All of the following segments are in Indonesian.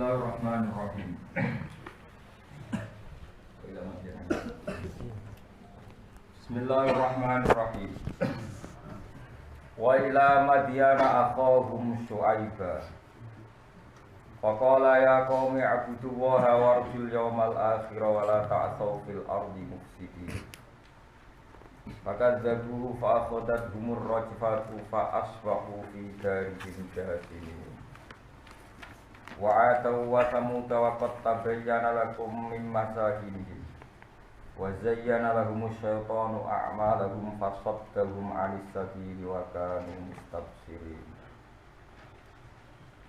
Bismillahirrahmanirrahim. Bismillahirrahmanirrahim. Wa ila Madyana akhahum Syu'aiba. Faqala ya qaumi ibudullaha warjul yawmal akhir wa la ta'tsaw fil ardi mufsidin. Fakadzabuhu fa akhadathumur rajfatu fa asbahu fi darihim jathimin. Wa ataw wa tamuta wa qad tabayyana lakum min masakinihim. Wa zayyana lahumus syaitanu a'malahum fasaddahum 'anis sabili wa kanu mustabsirin.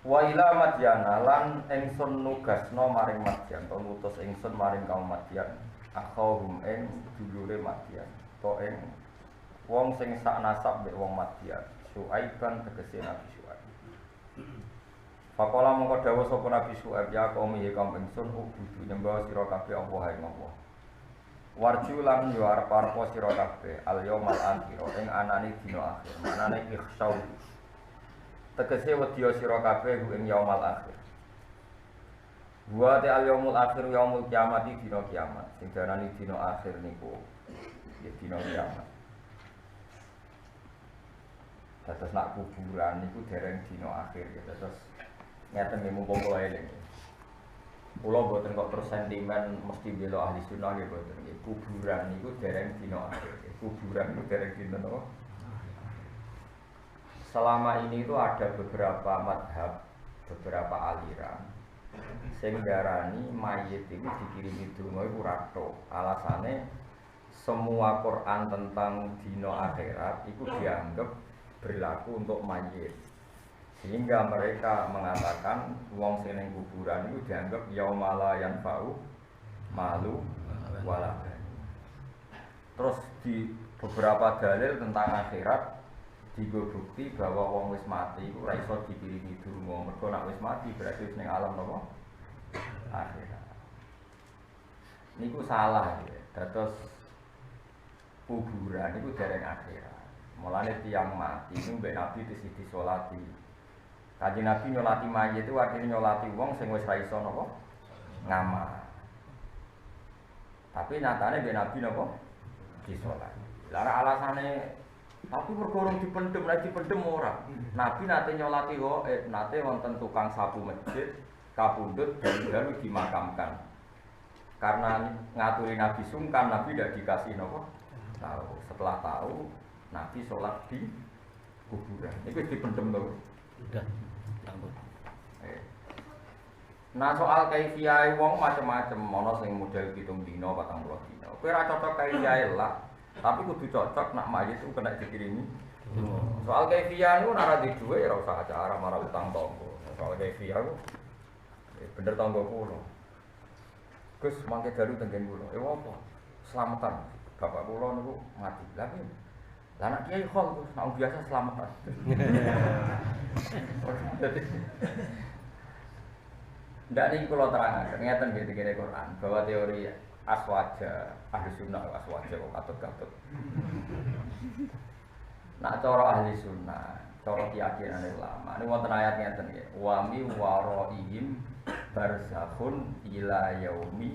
Wa ila Madyana lan ingsun nugasna maring Madyan, to ngutus ingsun maring kaum Madyan, akhahum ing dulure Madyan, to ing wong sing sak nasab mek wong Madyan, Syu'aiban tegese Nabi Syu'aib. Faqala mongko dawuh sapa Nabi Syu'aib, ya kaum kaum ingsun ubudu nyembah sira kabeh Allah ing Allah. Warju lan yo arep-arep sira kabeh al yaumal akhir ing anane dina akhir, manane ikhsau. Tegese wedya sira kabeh ing yaumal akhir. Wa ta al yaumul akhir yaumul kiamat iki dina kiamat. Sing diarani dina akhir niku ya dina kiamat. Terus nak kuburan niku dereng dina akhir ya. Terus ngeten nggih mumpung kula eling. Kula mboten kok terus sentimen mesti bela ahli sunnah nggih mboten nggih. Kuburan niku dereng dina akhir. Kuburan niku dereng dina napa? Selama ini itu ada beberapa madhab, beberapa aliran sing darani mayit itu dikirimi donga iku rato. Alasane semua Quran tentang dina akhirat itu dianggap berlaku untuk mayit. Sehingga mereka mengatakan wong sing ning kuburan itu dianggap yaumala yanfa'u malu wala. Terus di beberapa dalil tentang akhirat digo bukti bahwa wong wis mati iku ora iso dipirimi donga. Mergo nek wis mati berarti wis ning alam napa? Akhirat. Niku salah ya. Dados kuburan niku dereng akhirat. Mulane tiyang mati niku mbek Nabi disolati. Kanjeng Nabi nyolati mayit itu artinya nyolati wong sing wis ra iso napa? Ngamal. Tapi nyatane mbek Nabi napa? Disolati. Lah alasane tapi perkara dipendhem, nek dipendhem ora. Nabi nate nyolati nate wonten tukang sapu masjid kapundhut dan dimakamkan. Karena ngaturi Nabi sungkan, Nabi tidak dikasih napa? Tahu. Setelah tahu, Nabi sholat di kuburan. Itu dipendhem lho. Sudah. Nah soal kaifiyahe wong macam-macam, ana sing model 7 dina, 40 dina. Kowe ora cocok kaifiyahe lah. Tapi kudu cocok nak mayit itu kena dikirimi. Soal kaifiyah itu ora di duwe ora usah acara marah utang tangga. Soal kaifiyah itu bener tangga kula. Gus mangke dalu tenggen kula. Apa? Selamatan. Bapak kula niku mati. Lah piye? Lah anak kiai khol Gus, nek biasa selamatan. Ndak niki kula terangaken ngeten nggih tengene Quran bahwa teori aswaja, ahli sunnah aswaja kok katut-katut. Nak cara ahli sunnah, cara keyakinan ulama, ini wonten ayat ngeten nggih. Wa mi waraihim barzakhun ila yaumi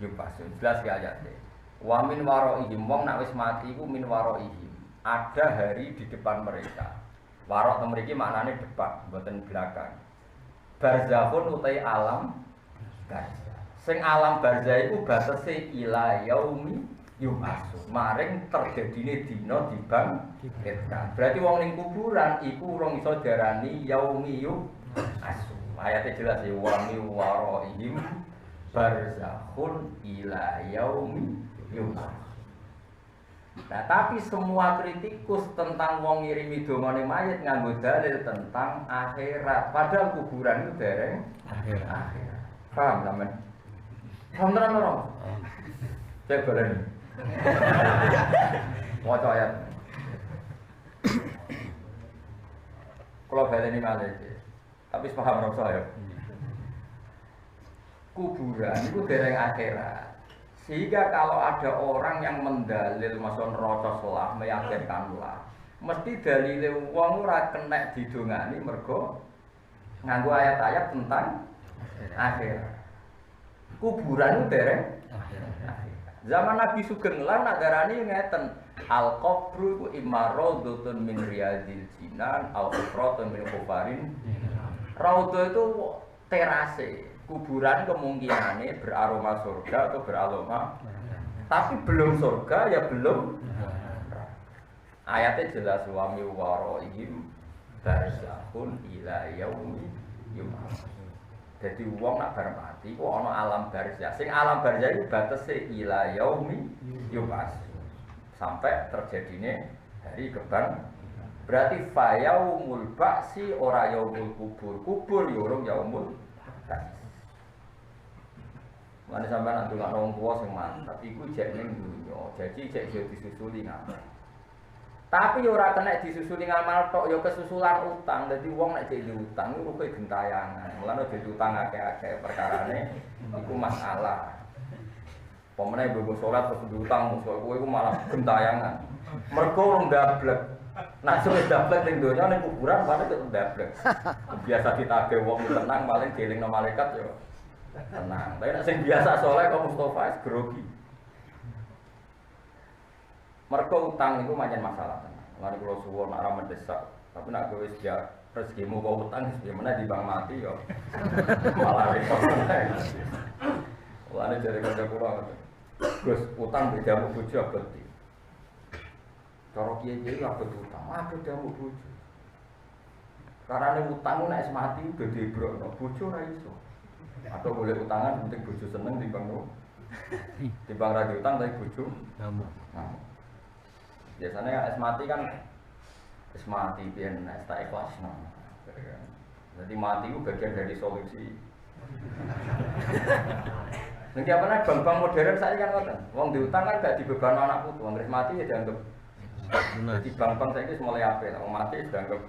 yub'atsun. Jelas ki ayate. Wa min waraihim wong nak wis mati iku min waraihim. Ada hari di depan mereka. Warok te mriki maknane depan, mboten belakang. Barzakhun utai alam barzah. Sing alam barzah iku batese ila yaumi yub'atsun. Maring terjadine dina dibangkitkan. Berarti wong ning kuburan iku urung iso diarani yaumi yub'atsun. Ayate jelas ya wa mi waraihim barzakhun ila yaumi yub'atsun. Nah, tapi semua kritikus tentang wong ngirimi dongane mayit nganggo dalil tentang akhirat. Padahal kuburan itu dereng akhirat. Paham sampean? Beneran ora? Cek bareng. Waca ayat. Kalau baleni malih. Tapi paham ora saya. Kuburan itu dereng akhirat. Sehingga kalau ada orang yang mendalil maksud neraka meyakinkanlah, mesti dalile wong ora kena didongani mergo nganggo ayat-ayat tentang Akhir. Kuburan itu dereng zaman Nabi Sugeng lan nak darani ngeten al-qabru iku imma raudhatun min riyadil jinan au ufratun min qubarin. Raudhah itu terase. Kuburan kemungkinannya beraroma surga atau beraroma tapi belum surga ya belum. Ayatnya jelas wa mi waraihim barzakhun ila yaumi yub'ats. Jadi wong nak bar mati kok ana alam barzah. Sing alam barzah iku batese ila yaumi yub'ats. Sampai terjadine hari kebang. Berarti fa yaumul ba'si ora yaumul kubur. Kubur ya urung yaumul ba'si. Mane sampean nang wong tuwa sing mantap iku jek ning dunya. Jadi jek yo disusuli ngamal. Tapi ora kena disusuli ngamal tok ya kesusulan utang. Dadi wong nek jek diutang iku rugi gentayangan. Mulane jek utang akeh-akeh perkarane iku masalah. Pemene mbok salat terus diutang musuh kowe iku malah gentayangan. Mergo wong gablek. Nah suwe dablek ning donya ning kuburan paling tetep dablek. Biasa ditagih wong tenang paling dielingno malaikat ya tenang. Tapi nek sing biasa saleh kok Mustofa wis grogi. Mergo utang itu macam masalah tenang. Lan kula suwun nek ora mendesak, tapi nek kowe wis ya rezekimu kok utang wis meneh di bank mati yo. Malah repot. Lan jare kanca kula. Gus utang beda mbok bojo abadi. Cara kiye-kiye abot utang, abot mbok bojo. Karane utang nek mati gede brokno, bojo ora iso. Atau boleh utangan penting bojo seneng timbang no. Timbang ra diutang tapi bojo ngamuk. Biasanya es mati kan es mati biyen es tak ikhlas. Jadi mati itu bagian dari solusi. Nek apa bank-bank modern saya kan ngoten. Wong diutang kan gak dibebani anak putu, wong mati ya dianggap. Jadi bank-bank saiki mulai apik, wong mati dianggap.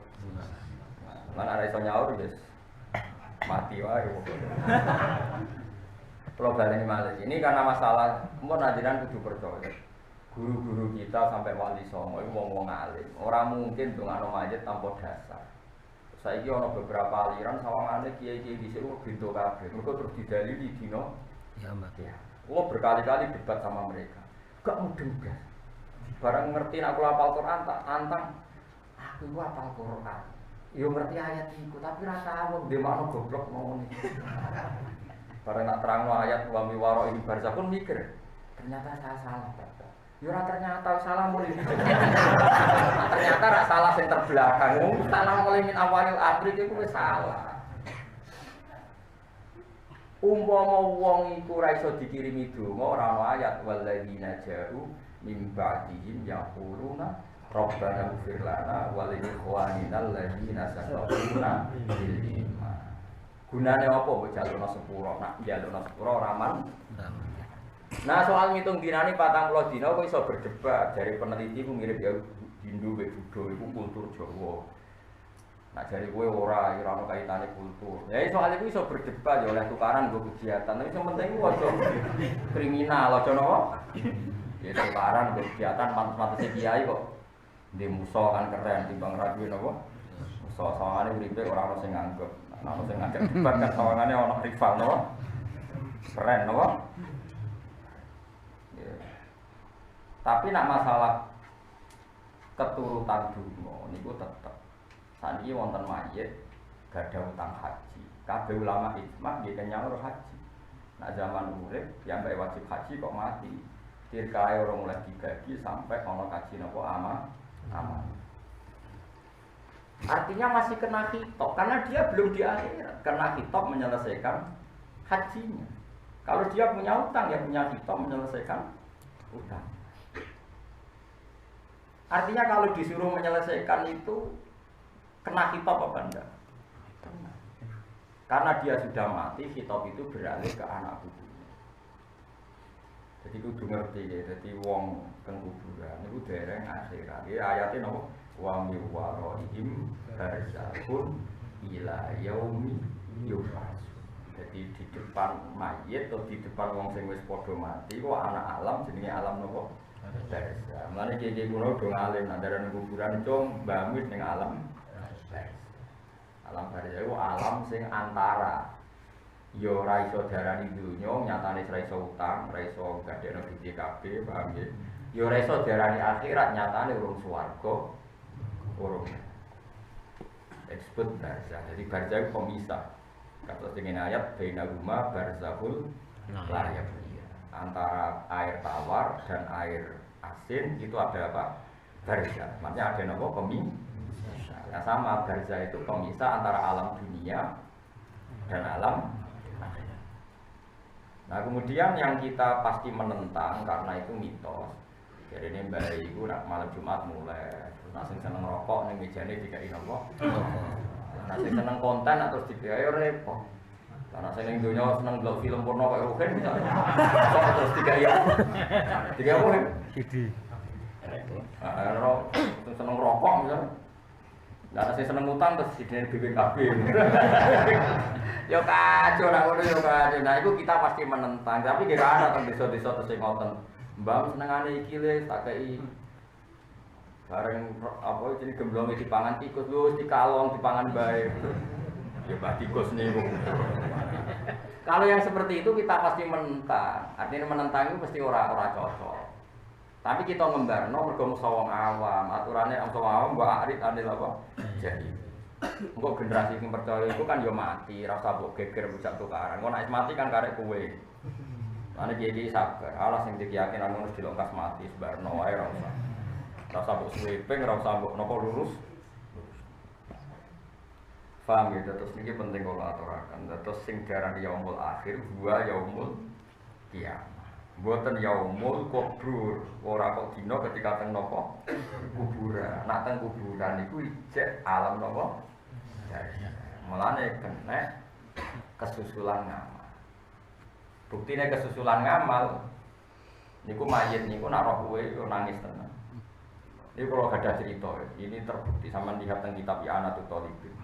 Lan ora iso nyaur wis mati wae. Kalau baleni malih ini karena masalah mun ajaran kudu percaya. Guru-guru kita sampai wali songo iku wong-wong alim. Ora mungkin ndongakno mayit tanpa dasar. Saiki ana beberapa aliran sawangane kiai-kiai dhisik kok bento kabeh. Mergo terus didalili dina kiamat. Ya. Lo berkali-kali debat sama mereka. Gak mudeng blas. Barang ngerti nek aku hafal Quran tak tantang. Aku iku hafal Quran. Yo ngerti ayat iku, tapi ra tahu ndemakno goblok ngono iki. Bareng nak terangno ayat wa mi waro ini barzakhun mikir. Ternyata saya salah. Yo ora ternyata salah mulai. Ternyata ra salah sing terbelakang. Salah mulai min awalil amri iku wis salah. Umpama wong iku ra iso dikirimi donga ora ana ayat walladzina ja'u mim ba'dihim yaquluna Rabbana ighfir lana wa li ikhwanina alladziina sabaquna bil iman. Gunane apa mbok jalukna sepuro? Nak jalukna sepuro raman. Nah, soal ngitung dinane 40 dina kok iso berdebat. Dari peneliti ku mirip ya Hindu mek Buddha iku kultur Jawa. Nah, jare kowe ora ono kaitane kultur. Ya soal iku iso berdebat ya oleh tukaran nggo kegiatan. Tapi sing penting ku aja kriminal, aja napa? Ya tukaran nggo kegiatan pantes-pantese kiai kok. Di musa kan keren timbang ra duwe napa? Musa sawangane uripe ora ono sing nganggep. Nah, ono sing nganggep debat kan sawangane ono rival napa? Keren napa? Ya. Tapi nak masalah keturutan donga niku tetep saniki wonten mayit gadah utang haji. Kabeh ulama ijma nggih kenyang haji. Nak zaman urip yang mbek wajib haji kok mati. Dirkae ora mulai dibagi sampai ana kaji napa aman. Artinya masih kena khitab karena dia belum di akhirat. Kena khitab menyelesaikan hajinya. Kalau dia punya utang ya punya khitab menyelesaikan utang. Artinya kalau disuruh menyelesaikan itu kena khitab apa enggak? Kena. Karena dia sudah mati, khitab itu beralih ke anak cucunya. Jadi kudu ngerti ya, jadi wong teng kuburan itu dereng akhirat. Ya ayate napa? Wa mi waraihim barzakhun ila yaumi yub'ats. Jadi di depan mayit atau di depan wong sing wis padha mati kok anak alam jenenge alam napa? Barzakh. Mulane kiye-kiye kuno do ngalim nang daerah kuburan cung mbamit ning alam barzakh. Alam barzakh iku alam sing antara yo ora iso diarani dunya, nyatane ora iso utang, ora iso gadekno duit kabeh, paham ya? Yo ora iso diarani akhirat, nyatane urung swarga, urung. Disebut barzah. Jadi barzah itu pemisah. Kata dengan ayat baina huma barzahul la yabghiya. Antara air tawar dan air asin itu ada apa? Barzah. Maksudnya ada apa? Pemisah. Ya sama, barzah itu pemisah antara alam dunia dan alam akhirat. Nah kemudian yang kita pasti menentang karena itu mitos. Jadi ini mbak ibu nak malam Jumat mulai, terus nasi seneng rokok, nih mejanya dikai nopo. Nasi seneng konten atau dikai repot. Karena saya yang dunia seneng belok film porno kayak Ruhin misalnya, terus dikai Ruhin. Seneng rokok misalnya. Karena saya seneng utang terus dikai BPKB. Yo kacau, nak udah yo kacau. Nah itu kita pasti menentang, tapi kira ada tentang desa-desa terus yang ngoten. Mbak senengane iki le tak kei bareng apa jenenge gemblonge dipangan tikus lho dikalong dipangan bae. Ya Mbak tikus niku. Kalau yang seperti itu kita pasti menentang. Artinya menentang itu pasti ora cocok. Tapi kita ngembarno mergo musa wong awam, aturane wong awam mbok arit anil apa? Jadi. Engko generasi sing percaya iku kan yo mati, ora usah mbok geger bujak tukaran. Engko nek mati kan karek kowe. Mana jadi sabar, Allah yang diyakin anu harus dilongkas mati sebarno wae ora usah. Ora usah mbok sweeping, ora usah mbok napa lurus. Paham ya, terus ini penting kalau aturakan. Terus sing diarani yaumul akhir, gua yaumul kiamah. Mboten yaumul kubur, ora kok dina ketika teng napa kuburan. Nak teng kuburan iku ijek alam napa? Mulane kena kesusulan ngamal. Buktinya kesusulan ngamal niku mayit niku nak roh kowe nangis tenan. Ini kalau ada cerita ini terbukti sama lihat teng kitab I'anatul Talibin.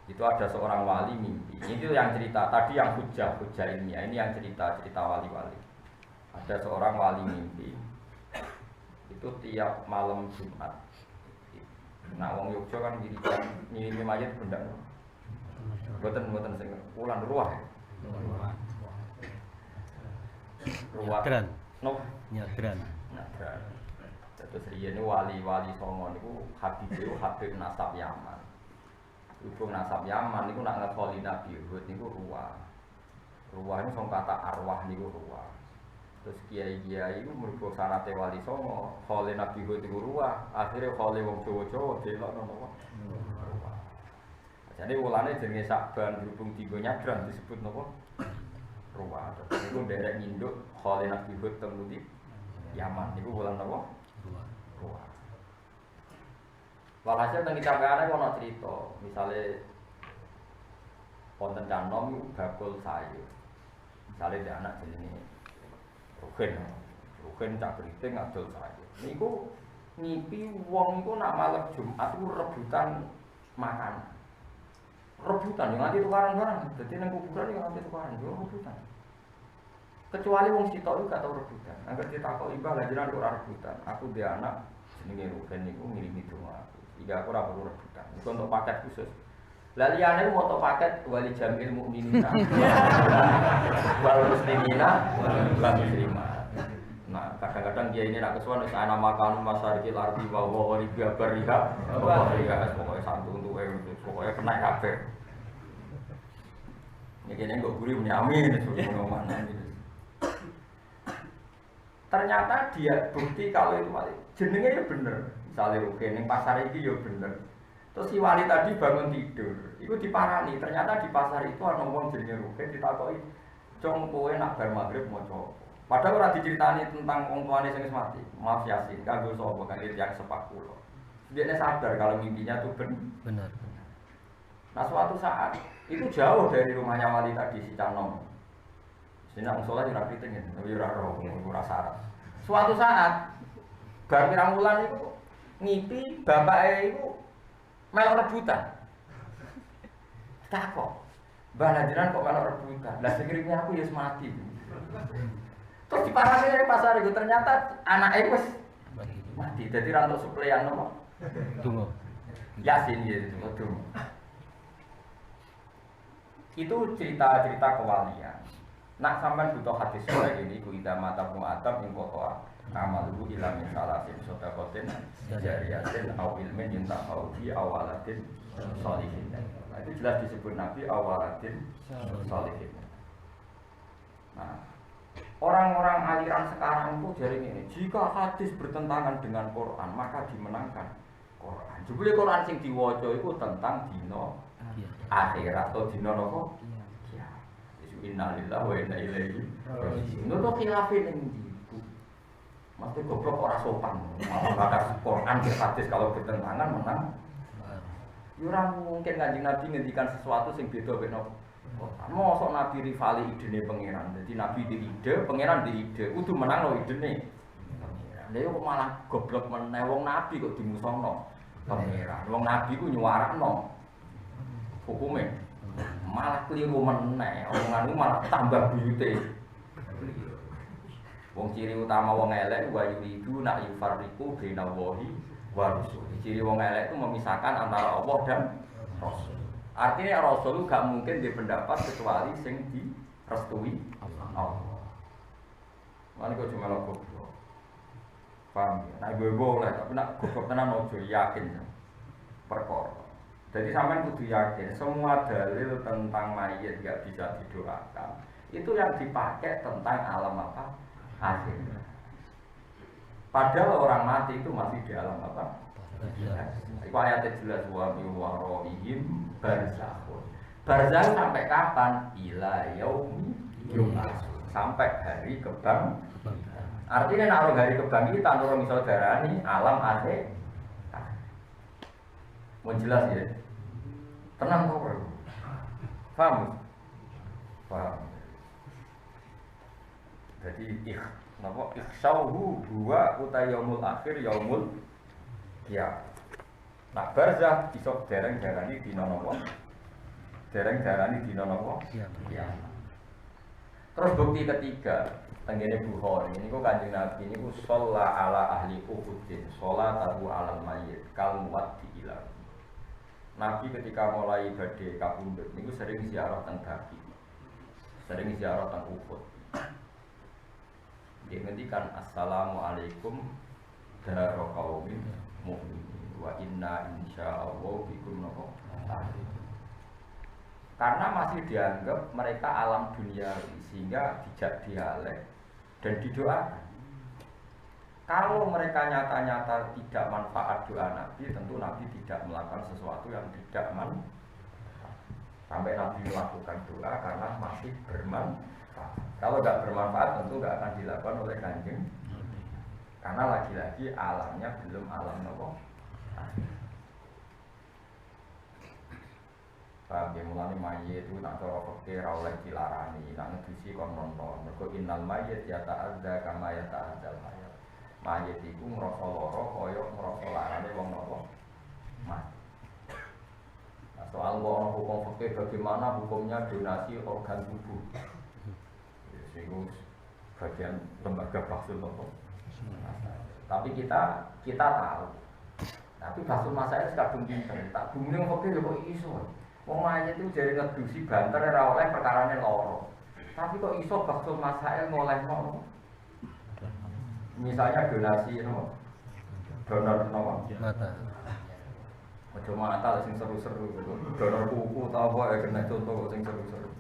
Itu ada seorang wali mimpi. Ini yang cerita tadi yang hujah ilmiah, ini yang cerita wali-wali. Ada seorang wali mimpi. Itu tiap malam Jumat. Nah wong Yogya kan ngirimi mayit benda. Mboten sing ulan ruah. Nyadran. No. Nyadran. Terus riyen wali-wali songo niku Habib nasab Yaman. Hubung nasab Yaman niku nak ngekoli Nabi Hud niku ruah. Ruah niku sing kata arwah niku ruah. Terus kiai-kiai iku mergo sanate wali songo, khole Nabi Hud niku ruah. Akhire khole wong Jawa-Jawa delokno napa? Ruah. Jadi ulane jenenge Sakban berhubung tiga nyadran disebut napa? Ruwah. Terus niku nderek nyinduk khole Nabi Hud teng Muti Yaman niku wulan napa? Ruwah. Walhasil teng kitabane ana cerita, misale wonten canom bakul sayur. Misale ada anak jenenge Ruhin cak beriting adol sayur. Niku ngipi wong iku nak malam Jumat iku rebutan makanan. Rebutan yang nanti tukaran barang, jadi nang kuburan yang nanti tukaran, rebutan. Kecuali wong sitok itu gak tau rebutan. Angger ditakok imbah lha jenengan ora rebutan. Aku dia anak jenenge Ruben niku ngirimi donga aku. Jika aku ora perlu rebutan. Iku untuk paket khusus. Lah liyane mau untuk paket wali jamil mukminina. Wal muslimina wal muslimat. Nah, kadang-kadang dia ini nak kesuwen wis ana makan masariki lardi wa wa riba bariha. Pokoknya santun tuh pokoknya kena kabeh. Ini kene kok guri muni amin ngomong gitu. Ternyata dia bukti kalau itu wali. Jenenge ya bener. Misale Rugen ning pasar iki ya bener. Terus si wali tadi bangun tidur, itu diparani. Ternyata di pasar itu ana wong jenenge Rugen ditakoki, "Cung kowe nak bar magrib maca." Padahal ora diceritani tentang wong tuane sing wis mati. Maaf Yasin, kanggo sapa kang yang sepak kula. Dia sadar kalau mimpinya itu benar. Nah suatu saat itu jauh dari rumahnya wali tadi si Canom. Sini orang soleh ora kriting, ora roh, ora syarat. Suatu saat bar pirang wulan itu ngipi bapake iku melok rebutan. Takok. Mbah lanjuran kok melok rebutan. Lah sing ngirimnya aku ya wis mati. Terus diparani dari pasar itu ternyata anaknya wis mati. Jadi ra entuk suplean nopo? Donga. Yasin ya donga. Itu cerita-cerita kewalian. Nak sampean butuh hadis sore ini ku ida mata mu'atab ing kotoa amalu ila min salatin sedaqatin jariyatin au ilmin yuntafa'u bi awalatin sholihin. Nah, itu jelas disebut Nabi awalatin sholihin. Nah, orang-orang aliran sekarang itu jadi ini, jika hadis bertentangan dengan Quran maka dimenangkan Quran. Jebule Quran sing diwaca iku tentang dino akhirat atau dino napa? Innalillahi wa inna ilaihi raji'un. Itu khilafin ning ndi? Mesti goblok ora sopan. Malah Quran dan hadis kalau bertentangan menang. Ya ora mungkin Kanjeng Nabi ngendikan sesuatu sing beda mek napa. Mosok Nabi rivali idene pangeran. Dadi Nabi di ide, pangeran di ide, kudu menang lho idene. Lha yo malah goblok meneh wong Nabi kok dimusono pangeran. Wong Nabi ku nyuarakno hukume. Malah keliru meneh, omongan itu malah tambah buyute. Wong ciri utama wong elek wa yuridu nak yufarriqu bainal wahi wa rasul. Ciri wong elek itu memisahkan antara Allah dan Rasul. Artinya Rasul gak mungkin di pendapat kecuali sing direstui Allah. Mane kok cuma lho goblok. Paham ya? Nak ibu boleh, tapi nak goblok tenan ojo yakin perkara. Jadi sampean kudu yakin semua dalil tentang mayit gak bisa didoakan. Itu yang dipakai tentang alam apa? Akhir. Padahal orang mati itu masih di alam apa? Itu ayatnya jelas wa min waraihim barzakhun. Barzakh sampai kapan? Ila yaumi yub'atsun. Sampai hari kebang. Artinya nak hari kebangkitan orang misal darani alam akhir. Mau jelas ya? Tenang kok bro. Paham? Paham. Jadi ikhsauhu huwa yaumul akhir yaumul qiyamah. Nah barzakh iso dereng-derani dina napa? Dereng-derani dina napa? Qiyamah. Terus bukti ketiga tenggene Bukhari niku Kanjeng Nabi niku shalla ala ahli Uhudin, sholatahu alal mayyit kal muwaddi ila. Nabi ketika mulai badhe kapundhut niku sering ziarah teng Baqi. Sering ziarah teng Uhud. Dia ngendikan assalamualaikum dara qaumin mukminin wa inna insyaallah bikum lahiqun. Karena masih dianggap mereka alam dunia sehingga tidak dialek dan didoakan. Kalau mereka nyata-nyata tidak manfaat doa Nabi, tentu Nabi tidak melakukan sesuatu yang tidak manfaat. Sampai Nabi melakukan doa karena masih bermanfaat. Kalau tidak bermanfaat, tentu tidak akan dilakukan oleh Kanjeng. Karena lagi-lagi alamnya belum alam nopo. Bagi mulane mayit itu nak cara fikih ra oleh dilarani, nak ngedusi kon nonton. Mergo innal mayyit yata'adza kama yata'adzal hayat. Mayit iku ngrasa lara kaya ngrasa larane wong napa mati. Nah, soal hukum fikih bagaimana hukumnya donasi organ tubuh. Itu bagian lembaga Bahsul Masa. Tapi kita tahu. Tapi Bahsul Masa itu kadung pinter. Tak bumi wong fikih kok iso. Wong mayit itu jare ngedusi banter ora oleh perkarane lara. Tapi kok iso Bahsul Masa ngolehno. Misalnya donasi donor mata. Ojo mata sing seru-seru gitu. Donor kuku ta apa ya kena contoh sing seru-seru.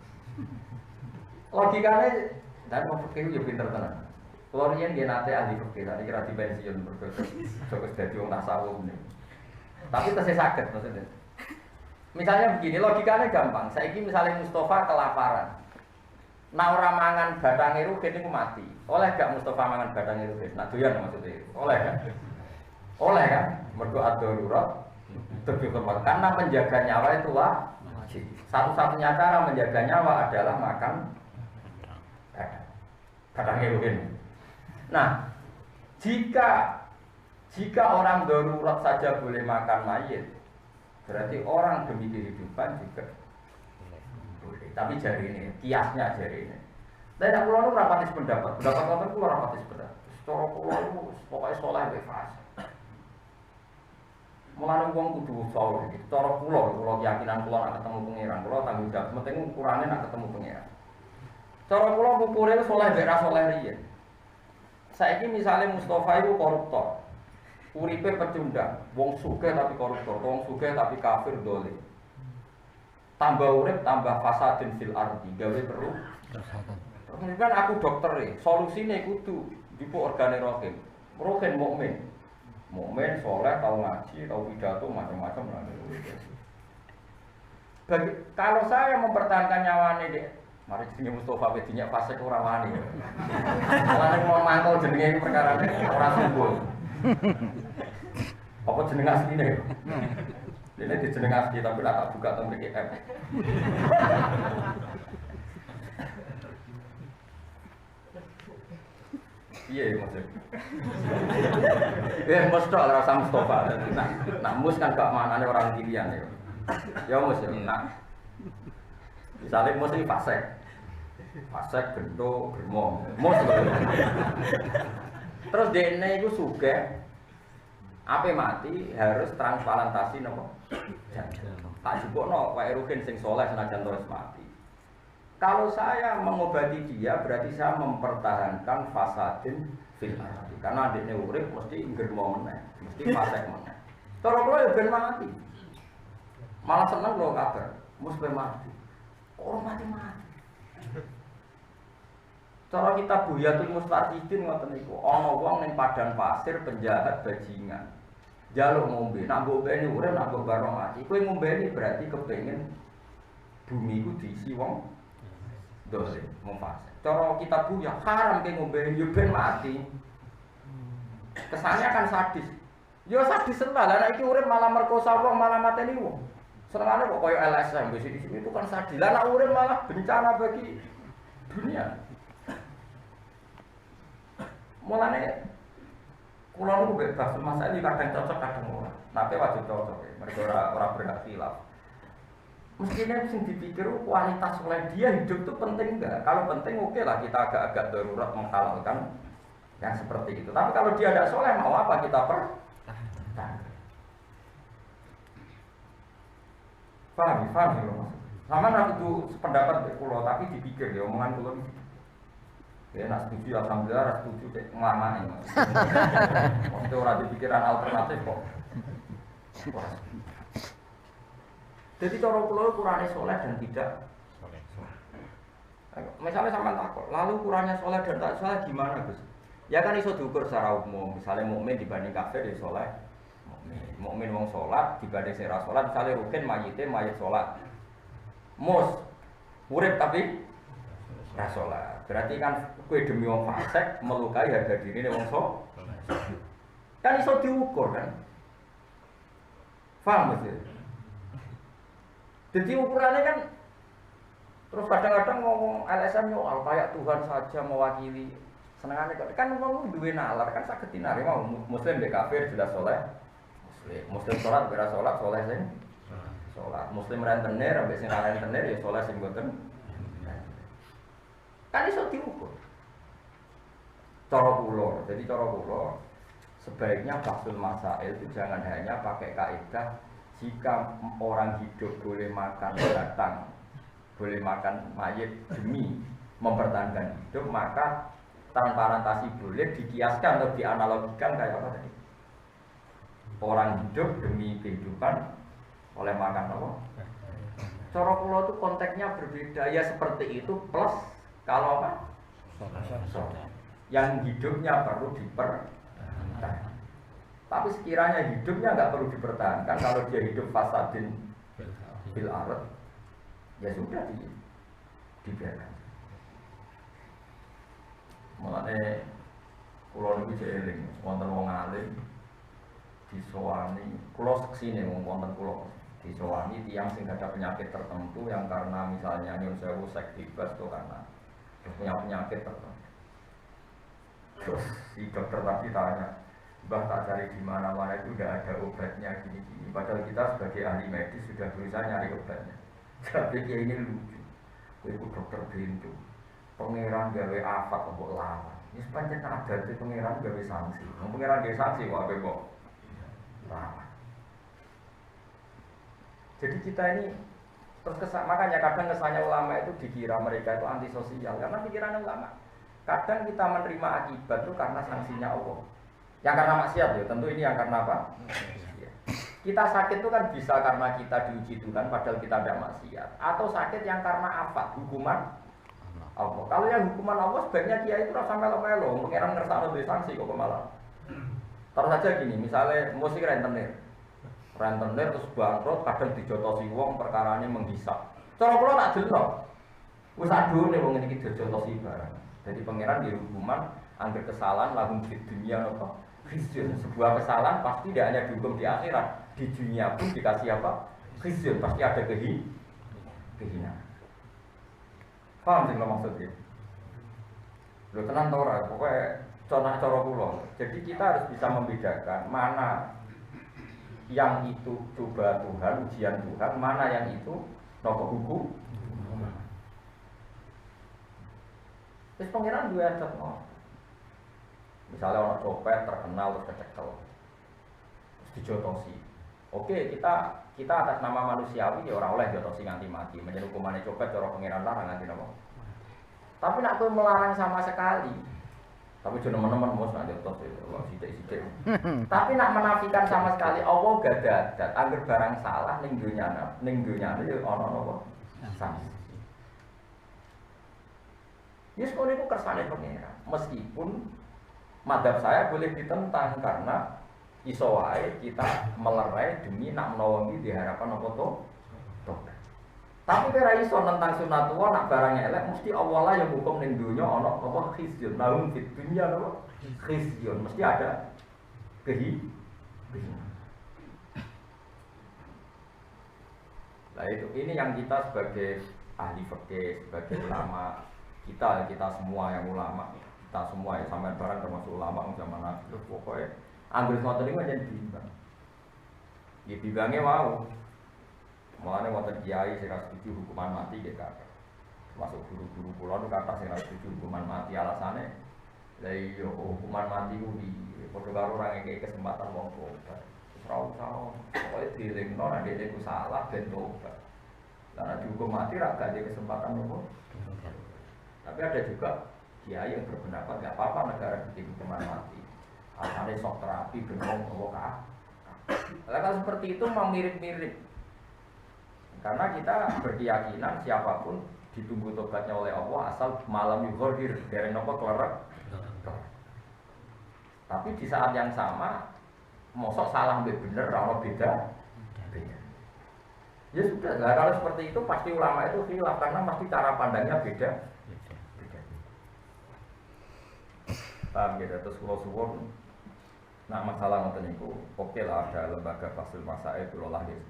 Logikane dan mau fikih yo pinter tenan. Kulo riyen nggih nate ahli fikih, tadi kira di pensiun mergo joko dadi wong tasawuf nih. Tapi tesih saged maksudnya. Misalnya begini, logikanya gampang. Saiki misalnya Mustafa kelaparan. Nah orang mangan badange rugen niku mati. Oleh gak Mustafa mangan badange rugen? Nah doyan maksudnya. Oleh kan? Oleh kan? Mergo ad-darurat terhormat. Karena menjaga nyawa itu wajib. Satu-satunya cara menjaga nyawa adalah makan badange rugen. Nah, jika orang darurat saja boleh makan mayit, berarti orang demi kehidupan juga boleh. Tapi jari ini, kiasnya jari ini. Dan aku lalu rapatis pendapat itu rapatis pendapat. Secara pulau itu pokoknya soleh bebas. Mulane wong kudu usaha iki. Cara kula keyakinan kula nek ketemu pangeran, kula tanggung jawab penting ukurane nek ketemu pangeran. Cara kula ngukure saleh mbek ra saleh riyen. Saiki misale Mustofa iku koruptor. Uripe pecundang, wong sugih tapi koruptor, wong sugih tapi kafir dolim. Tambah urip tambah fasadin fil ardi, gawe terus. Terus kan aku dokter solusine kudu jupuk organe rohin. Rohin mukmin. Mukmin soleh, tau ngaji, tau pidato macam-macam lah. Kalau saya mempertahankan nyawane dek, mari jenenge Mustofa wedine fasik ora wani. Mulane mau mangkel jenenge perkara ora sungguh. Apa jeneng asline? Dene dijeneng asli tapi tak buka teng mriki app. Iya maksud. Mesti ora rasa Mustofa. Nah, mus kan gak manane orang pilihan ya. Ya mus ya. Nah. Misalnya mus iki fasek. Fasek gento germo. Mus. Terus dene iku sugih. Ape mati harus transplantasi napa? Jantung. Tak jupukno wae rugen sing saleh senajan terus mati. Kalau saya mengobati dia berarti saya mempertahankan fasadin fil ardi. Karena adiknya urip mesti ngermo meneh, mesti fasek meneh. Cara kula ya ben mati. Malah seneng lho kabar, mesti mati. Orang mati-mati. Cara kita buyatul mustaqidin ngoten niku, ana wong ning padang pasir penjahat bajingan. Jaluk ngombe, nak ngombeni urip nak bareng mati. Kowe ngombeni berarti kepengin bumi iku diisi wong dolim, mufasik. Cara kita buya haram ke ngombeni yo ben mati. Kesannya kan sadis. Yo sadis lah, lah iki urip malah merkosa wong, malah mateni wong. Senengane kok koyo LSM di sini itu kan sadis. Lah nek urip malah bencana bagi dunia. Mulane kula niku bebas masalah iki kadang cocok kadang ora. Nape wajib cocok ya, mergo ora berhak khilaf. Mestinya sing dipikir kualitas oleh dia hidup itu penting enggak? Kalau penting oke lah kita agak-agak darurat menghalalkan yang seperti itu. Tapi kalau dia tidak soleh mau apa kita paham ya mas. Sama aku tuh sependapat dengan kulo tapi dipikir ya omongan kulo ini. Ya nak setuju alhamdulillah, nak setuju cek ngelamane. Maksudnya orang dipikiran alternatif kok. Jadi cara kula kurangnya soleh dan tidak soleh. Misalnya sama takut, lalu kurangnya soleh dan tak soleh gimana Gus? Ya kan iso diukur secara umum. Misalnya mukmin dibanding kafir ya soleh. Mukmin wong sholat dibanding sing ra sholat, misalnya rugen mayite mayit sholat. Mus urip tapi ra sholat. Berarti kan kue demi wong fasik melukai harga diri wong sholat. Kan iso diukur kan? Paham Gus? Jadi ukurannya kan terus kadang-kadang ngomong LSM nyoal kayak Tuhan saja mewakili senengannya kan ngomong duwe nalar kan saged tinare mau muslim dek kafir jelas soleh muslim sholat kira sholat soleh sing sholat muslim rentenir ambek sing rentenir ya soleh sing boten kan iso diukur cara kula jadi cara kula sebaiknya bahsul masail itu jangan hanya pakai kaidah jika orang hidup boleh makan batang, boleh makan mayit demi mempertahankan hidup, maka transplantasi boleh dikiaskan atau dianalogikan kayak apa tadi? Orang hidup demi kehidupan oleh makan apa? Cara kula itu konteksnya berbeda ya seperti itu plus kalau apa? Yang hidupnya perlu dipertahankan. Tapi sekiranya hidupnya nggak perlu dipertahankan, kalau dia hidup fasadin bil ard, ya sudah dibiarkan. Mulane kula niku jeeling wonten wong alim disowani, kula seksine wonten kula disowani tiyang sing ada penyakit tertentu yang karena misalnya nyun sewu seks bebas itu karena punya penyakit tertentu. Terus si dokter tadi tanya, Mbah tak cari di mana-mana itu udah ada obatnya gini-gini. Padahal kita sebagai ahli medis sudah berusaha nyari obatnya. Tapi dia ini lucu. Itu dokter bintu. Pangeran gawe afat kok lawan. Ini sepanjang ada itu pangeran gawe sanksi. Pangeran gawe sanksi kok apa kok lawan. Jadi kita ini terus makanya kadang kesannya ulama itu dikira mereka itu antisosial karena pikiran ulama. Kadang kita menerima akibat itu karena sanksinya Allah. Yang karena maksiat ya, tentu ini yang karena apa? Kita sakit itu kan bisa karena kita diuji Tuhan padahal kita tidak maksiat, atau sakit yang karena afat, hukuman Allah. Kalau yang hukuman Allah sebaiknya dia itu rasa melo-melo, pengiran ngersakno duwe sanksi kok malah. Terus saja gini, misalnya musik rentenir terus bangkrut, kadang dijotosi wong perkarane menghisap. Cara kula tak delok. Wis adune wong iki dijotosi barang. Jadi pengiran di hukuman angger kesalahan langsung di dunia apa? Khizyun. Sebuah kesalahan pasti tidak hanya dihukum di akhirat, di dunia pun dikasih apa? Khizyun, pasti ada kehinaan. Paham sih lo maksudnya? Lo tenang tau ora, pokoknya cara kula. Jadi kita harus bisa membedakan mana yang itu coba Tuhan, ujian Tuhan, mana yang itu nopo hukum. Terus pengiran dua adat no. Misalnya orang copet terkenal terus kecekel, terus dijotosi. Oke, kita atas nama manusiawi ya orang oleh jotosi nganti mati. Menjadi hukumannya copet cara pengiran larang nganti nopo. Tapi nak kowe melarang sama sekali. Tapi jono teman-teman mos nak jotos ya, sithik-sithik. Tapi nak menafikan sama sekali Allah gak ada adat. Angger barang salah ning dunyane ya ana napa? Sanksi. Yes, kalau itu kersane pengiran. Meskipun madhab saya boleh ditentang karena iso wae kita melerai demi nak menawangi diharapkan apa to? Tapi kira iso nentang sunatullah nak barangnya elek mesti Allah lah yang hukum ning dunya ana apa khizyun. Lahum fid dunya apa? Khizyun. Mesti ada kehinaan. Nah itu ini yang kita sebagai ahli fikih, sebagai ulama, kita semua yang ulama, kita semua ya sampean barang termasuk ulama zaman akhir pokoknya anggere ngoten niku jadi bimbang. Ya bimbangnya mau. Mulane wonten kiai sing setuju hukuman mati nggih kakek. Termasuk guru-guru kula nu kata sing setuju hukuman mati alasane lha iya hukuman mati ku padha karo ora ngekeki kesempatan wong tobat. Wis ora usah pokoke dilingno nek dhewe ku salah ben tobat. Lah nek dihukum mati ra gak kesempatan nopo. Tapi ada juga kiai yang berpendapat nggak apa-apa negara bikin hukuman mati. Asalnya sok terapi benar provokatif. Kalau seperti itu mau mirip-mirip. Karena kita berkeyakinan siapapun ditunggu tobatnya oleh Allah asal malam yughir dari nopo kelerek. Tapi di saat yang sama, mosok salah mbek bener ora beda. Ya sudah, lah kalau seperti itu pasti ulama itu khilaf karena pasti cara pandangnya beda. Paham gitu, terus kalau suwun nah masalah ngoten niku oke lah ada lembaga Fathul Masail kula lahir.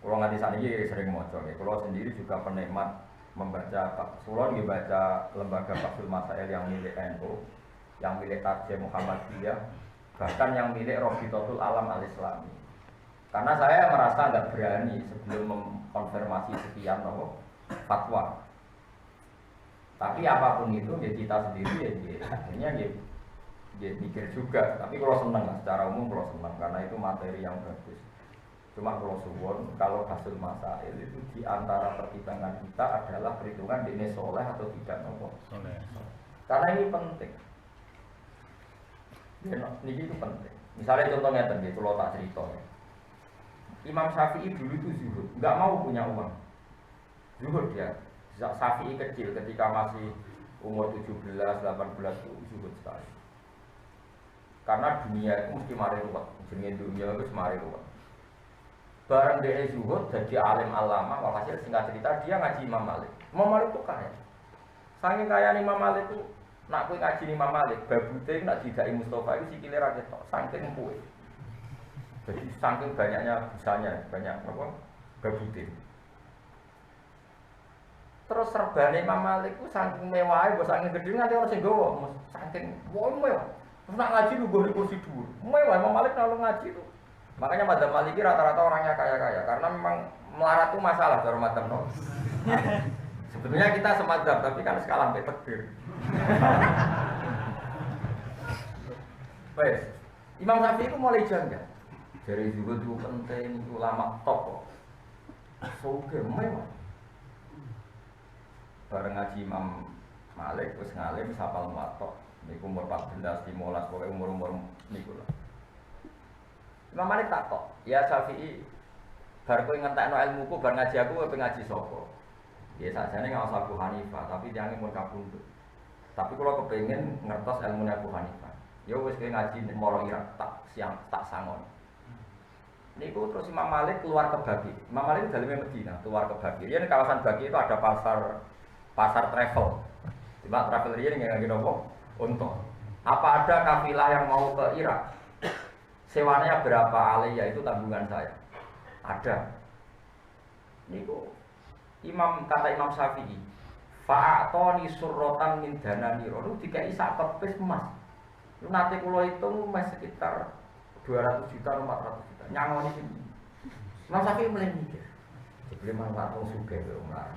Kula nganti saniki sering maca nggih. Kula sendiri juga penikmat membaca kula nggih baca lembaga Fathul Masail yang milik NU, yang milik Tarjih Muhammadiyah, bahkan yang milik Rabitatul Alam Al-Islami. Karena saya merasa agak berani sebelum mengkonfirmasi sekian fatwa. Tapi apapun itu ya kita sendiri ya akhirnya ya mikir juga, tapi kalau senang lah, secara umum kalau senang karena itu materi yang bagus. Cuma kalau suwon, kalau hasil masail itu diantara pertimbangan kita adalah perhitungan ini soleh atau tidak nopo. Soleh. Karena ini penting. Ini itu penting. Misalnya contohnya tadi, kalau tak cerita ya. Imam Syafi'i dulu itu zuhud, nggak mau punya uang. Zuhud ya. Syafi'i kecil ketika masih umur 17, 18 itu zuhud sekali. Karena dunia itu mesti mari ruwet, jenenge dunia itu mari ruwet. Bareng dia zuhud jadi alim alama, walhasil singkat cerita dia ngaji Imam Malik. Imam Malik itu kaya. Saking kaya Imam Malik itu, nak kowe ngaji Imam Malik, babute nak didai Mustafa itu sikile ra ketok, saking empuhe. Jadi saking banyaknya bisanya, banyak apa? Babute. Terus serbane Imam Malik itu saking mewahe, mbok saking gedhe nganti ora sing nggawa, saking mewah. Terus nak ngaji lu gue di kursi dulu. Mewah, Imam Malik kalau ngaji tuh. Makanya madzhab Maliki rata-rata orangnya kaya-kaya. Karena memang melarat itu masalah dari madzhab no. Sebetulnya kita semadzhab, tapi kan skala sampai takbir. Baik, Imam Syafi'i itu mulai janggal. Dari zuhud itu penting, ulama top kok. Sugih mewah. Bareng ngaji Imam Malik wis ngalim sapal Muwatta. Niku umur 14, 15, pokoke umur-umur niku lho. Imam Malik takok, "Ya Syafi'i, bar kowe ngentekno ilmuku bar ngaji aku kowe ngaji sapa?" Ya sakjane ngaos Abu Hanifah, tapi tiange mun kapundhut. Tapi kula kepengin ngertos ilmune Abu Hanifah. Ya wis kowe ngaji mara Irak tak sangon. Niku terus Imam Malik keluar ke Baqi. Imam Malik daleme Medina, keluar ke Baqi. Ya di kawasan Baqi itu ada pasar travel. Cuma travel riyen nganggo nopo? Unta. Apa ada kafilah yang mau ke Irak? Sewanya berapa aliyah itu tanggungan saya. Ada. Niku kata Imam Syafi'i, fa'atoni surrotan min dananiro. Lu dikai sak kepis emas. Lu nanti kula hitung mas sekitar 200 juta, 400 juta. Nyangoni sini. Imam Syafi'i mulai mikir. Sebelum manfaat wong sugih lho ora.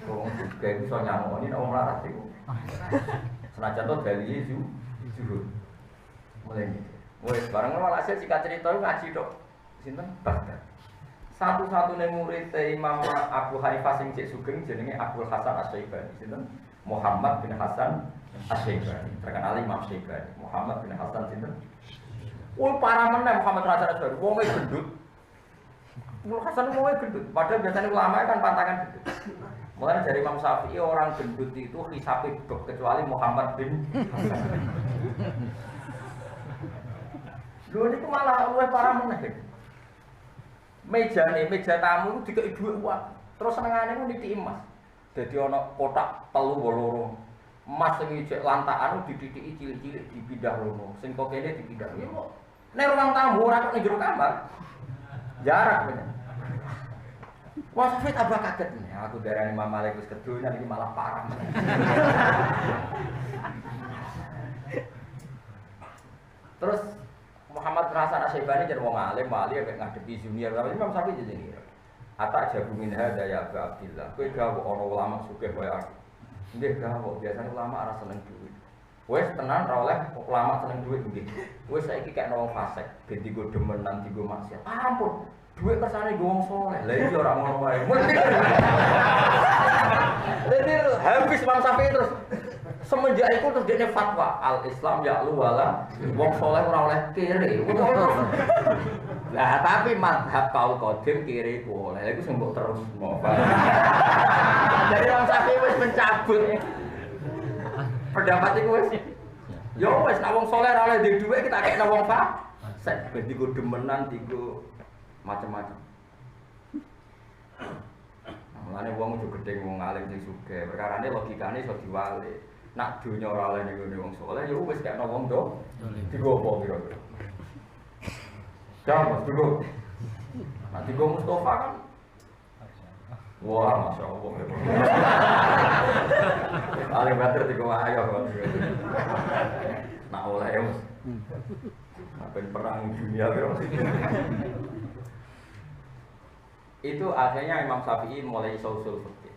Wong sugih iso nyangoni nek wong larat iku. Senajan to dalile zuhud. Mulai mikir. Wes bareng walhasil singkat cerita ngaji tok. Sinten? Baghdad. Satu-satunya murid Imam Abu Hanifah sing cek sugeng jenenge Abdul Hasan Asy-Syaibani. Sinten? Muhammad bin Hasan Asy-Syaibani. Terkenal Imam Syaibani. Muhammad bin Hasan sinten? Wong parah meneh Muhammad bin Hasan Asy-Syaibani. Wong gendut. Wong Hasan wong gendut. Padahal biasanya ulama kan pantangan gendut. Mulanya dari Imam Syafi'i orang gendut itu hisabe kecuali Muhammad bin Hasan. Lho niku malah luwih parah meneh. Meja tamu itu dikei dhuwit uang. Terus senengane ku nitiki emas. Dadi ana kotak 3 8 emas sing ijek lantakan dititiki cilik-cilik dipindah rono. Sing kok kene dipindah. Ya kok nek ruang tamu ora kok ning jero kamar. Jarak bener. Wah, Safit abah kaget nih. Aku darani Imam Malik wis kedonya iki malah parah. Terus Muhammad bin Hasan Asy-Syaibani jadi wong alim, wali ya ngadepi junior. Tapi Imam Syafi'i jadi ini. Atak jabu min hada ya Abu Abdillah. Kowe gawok ana ulama sugih kaya aku. Nggih gawok, biasane ulama ora seneng duit. Wes tenan ra oleh ulama seneng duit nggih. Wes saiki kek wong fasik, ben digo demenan, digo maksiat. Ampun, duit kersane go wong saleh. Lah iki ora ngono wae. Jadi habis Imam Syafi'i terus semenjak itu terus dia fatwa al-Islam ya lu wala wong soleh ora oleh kiri. Lah tapi mazhab kaul qadim kiri ku oleh. Iku sing mbok terus mau. Jadi Imam Syafi'i wis mencabut pendapat iku wis. Yo wis nek wong soleh ora oleh duwe dhuwit kita kek wong fasik. Ben digo demenan, digo macam-macam. Mulane wong ojo gedhe wong alim sing sugih. Perkarane logikane iso diwalik. Nak dunya ora oleh ning wong saleh ya wis kena wong do. Digo apa kira-kira? Mas digo. Nak digo Mustafa kan. Wah, masyaallah. Paling bater digo ayo. Nak oleh ya Mas. Sampai perang dunia kira. Itu akhirnya Imam Syafi'i mulai usul fikih.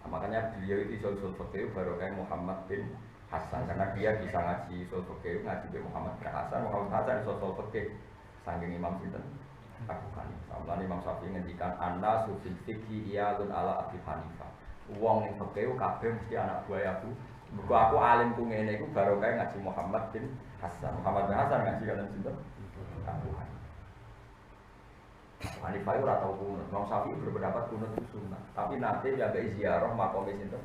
Nah, makanya beliau itu usul fikih baru kayak Muhammad bin Hasan karena dia bisa ngaji usul fikih, ngaji bin Muhammad bin Hasan. Muhammad Hasan usul fikih saking Imam sinten Abu Hanifah. Lalu Imam Syafi'i ngendikan anna sufil fikih iyalun ala Abi Hanifah. Wong ning fikih kabeh mesti anak buah aku. Mergo aku alim ku ngene iku baru kayak ngaji Muhammad bin Hasan. Muhammad bin Hasan ngaji kalian sinten Abu Hanifah. Hanifah itu ora tau kunut. Imam Syafi'i berpendapat kunut itu sunnah. Tapi nanti dia ada ziarah makom itu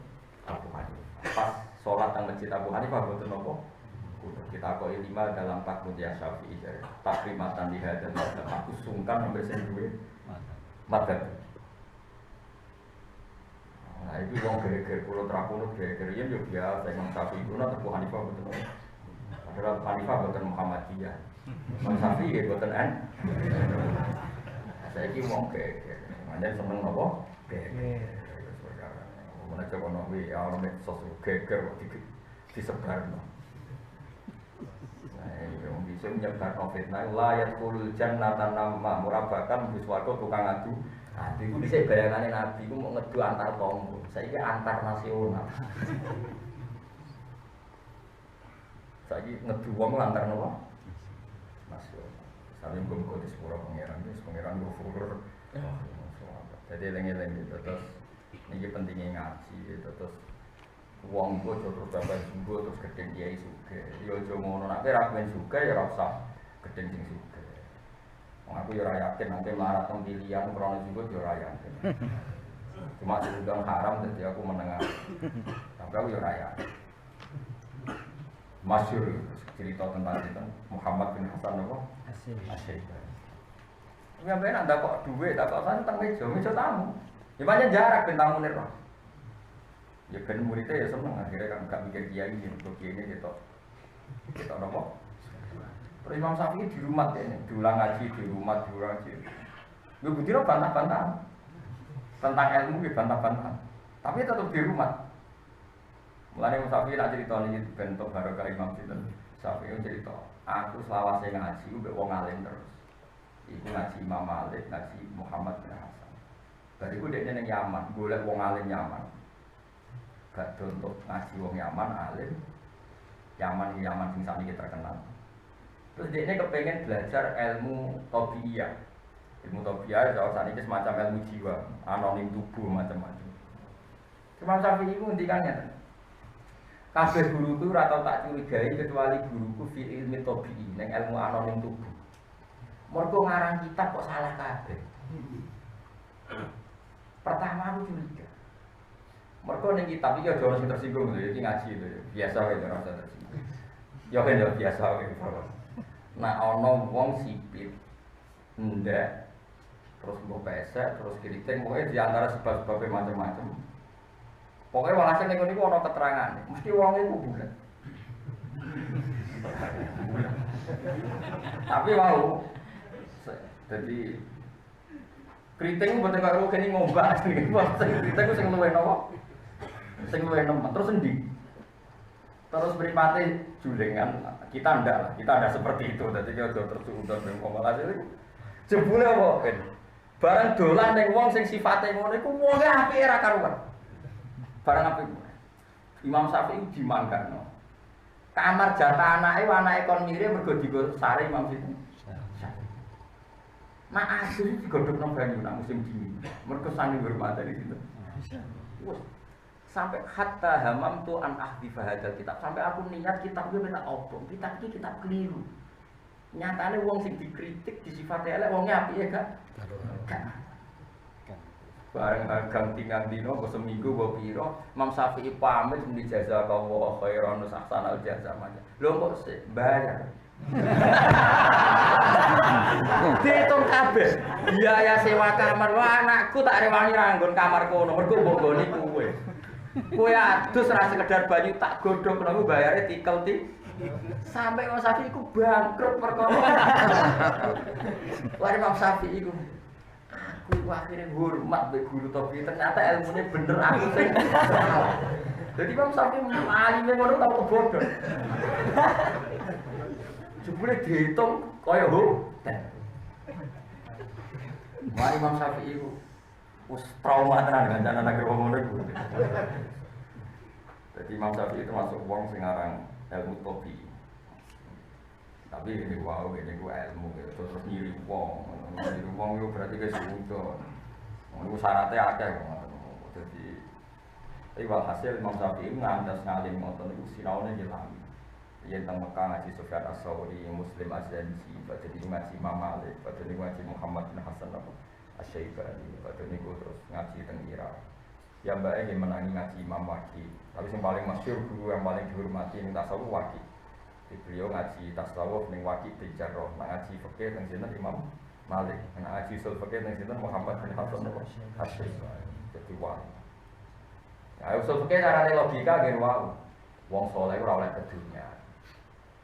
Abu Hanifah. Pas sholat nang masjid Abu Hanifah boten napa kunut. Kita koi 5 dalam 4 kunut ya Syafi'i jare. Takrimatan di hadan aku sungkan sampai sing duwe madhab. Nah itu wong geger kula trakunut geger yen yo biasa Imam Syafi'i kunut Abu Hanifah boten. Padahal Abu Hanifah boten Muhammadiyah. Imam Syafi'i boten saya ini mau geger, hanya seneng apa? Geger. Mana coba nabi, orang medsos geger disebar. Nah, yang bisa menyebar fitnah, layat kulul jannatan nama murabakan biswako tukang adu. Nah, itu bisa bayangannya nabi, itu mau ngedu antar tonggo. Saya ini antar nasional. Saya ini ngedu wong antar apa? Nasional. Tapi muga-muga di sepuro pangeran ghafur. Jadi lengi-lengi terus ini pentingnya ngaji terus wong ku terus bapak sungguh terus gedeng kiai sugih. Ya aja ngono nek ora ben sugih ya ora usah gedeng sing sugih. Wong aku ya ora yakin nanti melarat teng pilihan krono sungguh ya ora yakin. Cuma diundang haram jadi aku menengah. Tapi aku ya ora yakin. Masyhur cerita tentang itu Muhammad bin Hasan apa? Asyik. Ya ben anda kok duwe tak kok san teng meja tamu. Ya banyak jarak ben tamu nir. Ya ben muridnya ya seneng akhirnya kan gak mikir kiai iki kok kiai gitu. Kita nopo? Terus Imam Syafi'i di rumah ini, diulang ngaji di rumah diulang ngaji. Gue bujiro bantah-bantah tentang ilmu gue bantah-bantah. Tapi tetap di rumah. Mulane Imam Syafi'i nak cerita ini bentuk barokah Imam Syafi'i cerita. Aku selawase ngaji mbek wong alim terus. Iku ngaji Imam Malik, ngaji Muhammad bin Hasan. Bariku dekne ning Yaman, golek wong alim Yaman. Gak untuk ngaji wong Yaman alim. Yaman sing sakniki terkenal. Terus dekne kepengen belajar ilmu tabiiyah. Ilmu tabiiyah ya sakniki semacam ilmu jiwa, anonim tubuh macam-macam. Imam Syafi'i iku ngendikannya kabeh guruku ora tau tak curigai kecuali guruku fi ilmi tabi'i, ning ilmu anonim tubuh. Mergo ngarang kitab kok salah kabeh. Pertama aku curiga. Mergo ning kitab iki aja ono sing tersinggung lho, iki ngaji lho, biasa wae ora usah tersinggung. Ya kan ya biasa wae. Nah ono wong sipit ndek terus mbok pesek, terus kriting, pokoke di antara sebab-sebab macam-macam. Pokoknya walhasil ning niku ana keterangan, mesti wong iku bulat. Tapi mau jadi kriting mboten karo kene ngombak jenenge kriting sing luwih napa? Sing luwih nemen terus endi? Terus mripate julengan, kita ndak seperti itu. Dadi aja terus undur ning walhasil jebule apa ben? Barang dolan ning wong sing sifate ngono iku wonge apike ra karuan. Barang apik. Imam Syafi'i dimangkano. Kamar jatah anake kon mirip mergo digo sare Imam Syafi'i. Mak asli digodhog nang banyu nang musim dingin. Mergo sange hormate iki. Wes sampai hatta hamam tu an ahdifa hadzal kitab. Sampai aku niat kitab iki tak obong. Kitab iki kitab keliru. Nyatane wong sing dikritik disifati elek wonge apike gak? Bareng agang tinggal dino, seminggu bawa piro, Imam Syafi'i pamit muni jazakallahu khairan ahsanal jazaa aja. Lho kok sih bayar. Diitung kabeh. Biaya sewa kamar. Wah anakku tak rewangi ranggon kamar kono, mergo mbok-mboni kowe. Kowe adus ra sekedar banyu tak godhog kono bayare tikel sampai Imam Syafi'i ku bangkrut perkara. Wah Imam Syafi'i ku aku akhirnya hormat be guru tapi ternyata ilmunya bener aku sing salah. Jadi Imam Syafi'i alime ngono tau kebodoh. Jebule diitung kaya hotel. Wah Imam Syafi'i ku wis trauma tenan ganjaran negeri wong ngono iku. Jadi Imam Syafi'i itu masuk wong sing aran ilmu topi. Tapi ini wow, ini gua ilmu gitu, terus nyiri wong itu berarti ke suudon. Itu syaratnya ada jadi tapi walhasil Imam Syafi'i ngandas ngalim ngoten niku sinaune njelami. Yen teng Mekah ngaji Sufyan Ats-Tsauri, Muslim Az-Zanji, badhe niku ngaji Imam Malik, badhe niku ngaji Muhammad bin Hasan Asy-Syaibani, badhe niku terus ngaji teng Irak. Ya mbake nggih menangi ngaji Imam Waqi. Tapi yang paling masyhur guru yang paling dihormati ning tasawuf Waqi. Beliau ngaji tasawuf ning Waqi bin Jarrah, ngaji fikih ning sinten Imam Malik, ngaji usul fikih ning sinten Muhammad bin Hasan Asy-Syaibani. Dadi wali. Ya usul fikih carane logika nggih wae. Wong saleh ora oleh ke dunya.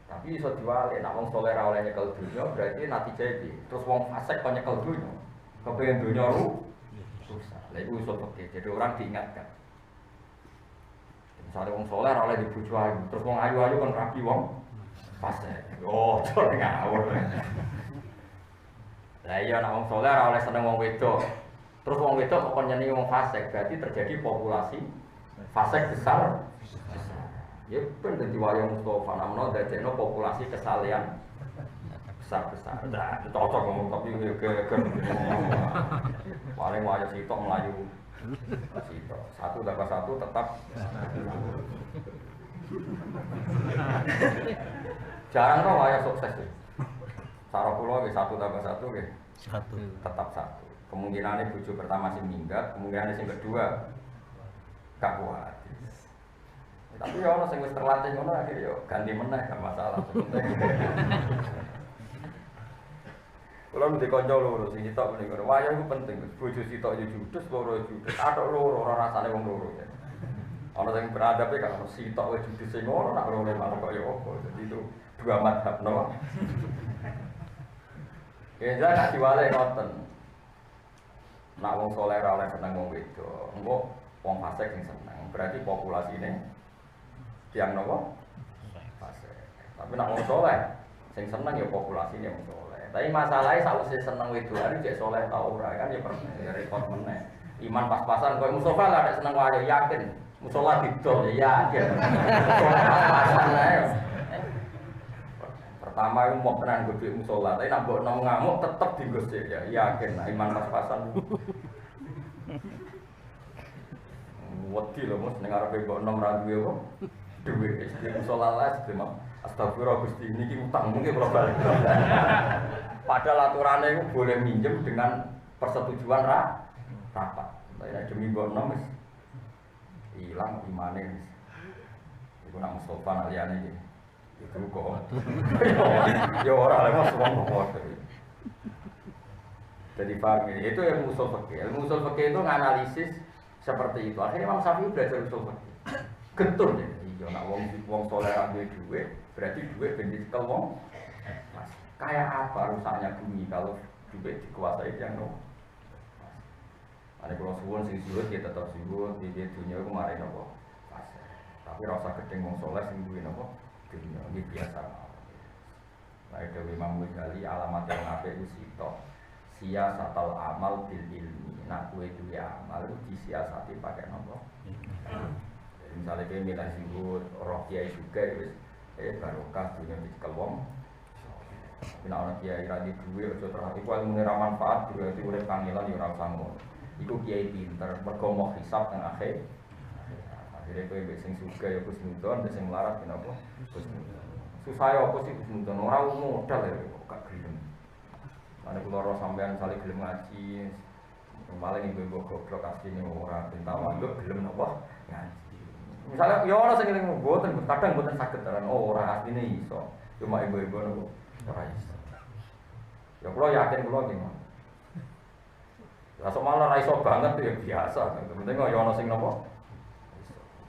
Tapi iso diwale nek wong saleh ora oleh nyekel dunya berarti natijah iki. Terus wong fasik kok nyekel dunya. Kepengin dunya susah. Lha iku usul fikih. Jadi orang diingatkan. Misalnya wong saleh ora oleh dibojo ayu, terus wong ayu-ayu kon rapi wong fasik. Oh, cor ngawur. Lah iya nek wong saleh ora oleh seneng wong wedok. Terus wong wedok kok nyenengi wong fasik, berarti terjadi populasi fasik besar. Ya ben dadi wayang Mustafa namanya dadekno populasi kesalehan besar. Nah, cocok ngomong tapi geger. Paling wajah sitok melayu. Sitok. Satu tambah satu tetap. Jarang kok wajah sukses. Cara kula nggih satu tambah satu nggih. Satu. Tetap satu. Kemungkinannya bojo pertama sing minggat, kemungkinan sing kedua gak kuat. Tapi ya ono sing wis terlatih ngono akhirnya yo ganti meneh gak masalah. Kula mesti kanca loro sing sitok muni ngono. Wayah iku penting. Bojo sitok yo judes, loro judes. Atok loro ora rasane wong loro. Ana sing beradabe gak ono sitok wis judes sing ngono nak loro malah kok yo apa. Jadi itu dua madhab no. Ya jangan diwale ngoten. Nak wong saleh ora oleh seneng wong wedok. Engko wong fasik sing seneng. Berarti populasine tiang nopo? Fasik. Tapi nak wong saleh sing seneng ya populasine wong saleh. Tapi masalahnya sausé seneng wedokan cek saleh ta ora kan ya repot meneh. Iman pas-pasan koyo Mustofa lah nek seneng wae yakin. Musola didol ya yakin. Pas-pasan ae. Pertama itu mau tenan gede musola, tapi nak mbok ngamuk tetep digosip ya, yakin nah iman pas-pasan. Wedi lho Mas ning arepe mbok nom ra duwe apa? Duwe istri musola las demam. Astagfirullah Gusti niki utang mungkin kula balik. Padahal aturane iku boleh minjem dengan persetujuan rapat. Tapi nek demi mbok nom wis ilang imane. Iku nak Mustofa nak liyane iki. Itu kok. Ya ora lek mas wong kok. Jadi paham ini, itu yang usul fikih. Ilmu usul fikih itu nganalisis seperti itu. Akhirnya Imam Syafi'i belajar usul fikih. Getun ya. Iya nak wong saleh ra duwe duit, berarti duit ben dicekel wong. Kayak apa rusaknya bumi kalau duit dikuasai yang no. Ada kalau suwun sing zuhud ya tetap zuhud, di dunia kemarin apa. Tapi rasa gedeng wong saleh sing duwe napa? Dunia ini biasa. Nah itu Imam Ghazali alamat yang apik itu sitok. Siasatul amal bil ilmi. Nak kue duwe amal itu disiasati pakai nopo. Misalnya kayak milih singgut, roh kiai juga wis barokah dunia dicekel wong. Nek ana kiai ra di duwe aja terus iku ilmune ra manfaat berarti urip kangelan ya ora usah ngono. Iku kiai pinter mergo mau hisab nang akhir. Akhirnya kowe mbek sing sugih ya Gus Nudon, sing melarat kenapa? Gus Nudon. Susah ya apa sih Gus Nudon? Ora modal ya kok gak gelem. Ana kula ora sampean sale gelem ngaji. Paling ibu-ibu goblok asline ora pintawan yo gelem napa ngaji. Misalnya ya ora sing ngeling mboten, kadang mboten saged tenan. Oh ora asline iso. Cuma ibu-ibu napa ora iso. Ya kula yakin kula iki. Lah sok malah ra iso banget ya biasa. Penting yo ana sing napa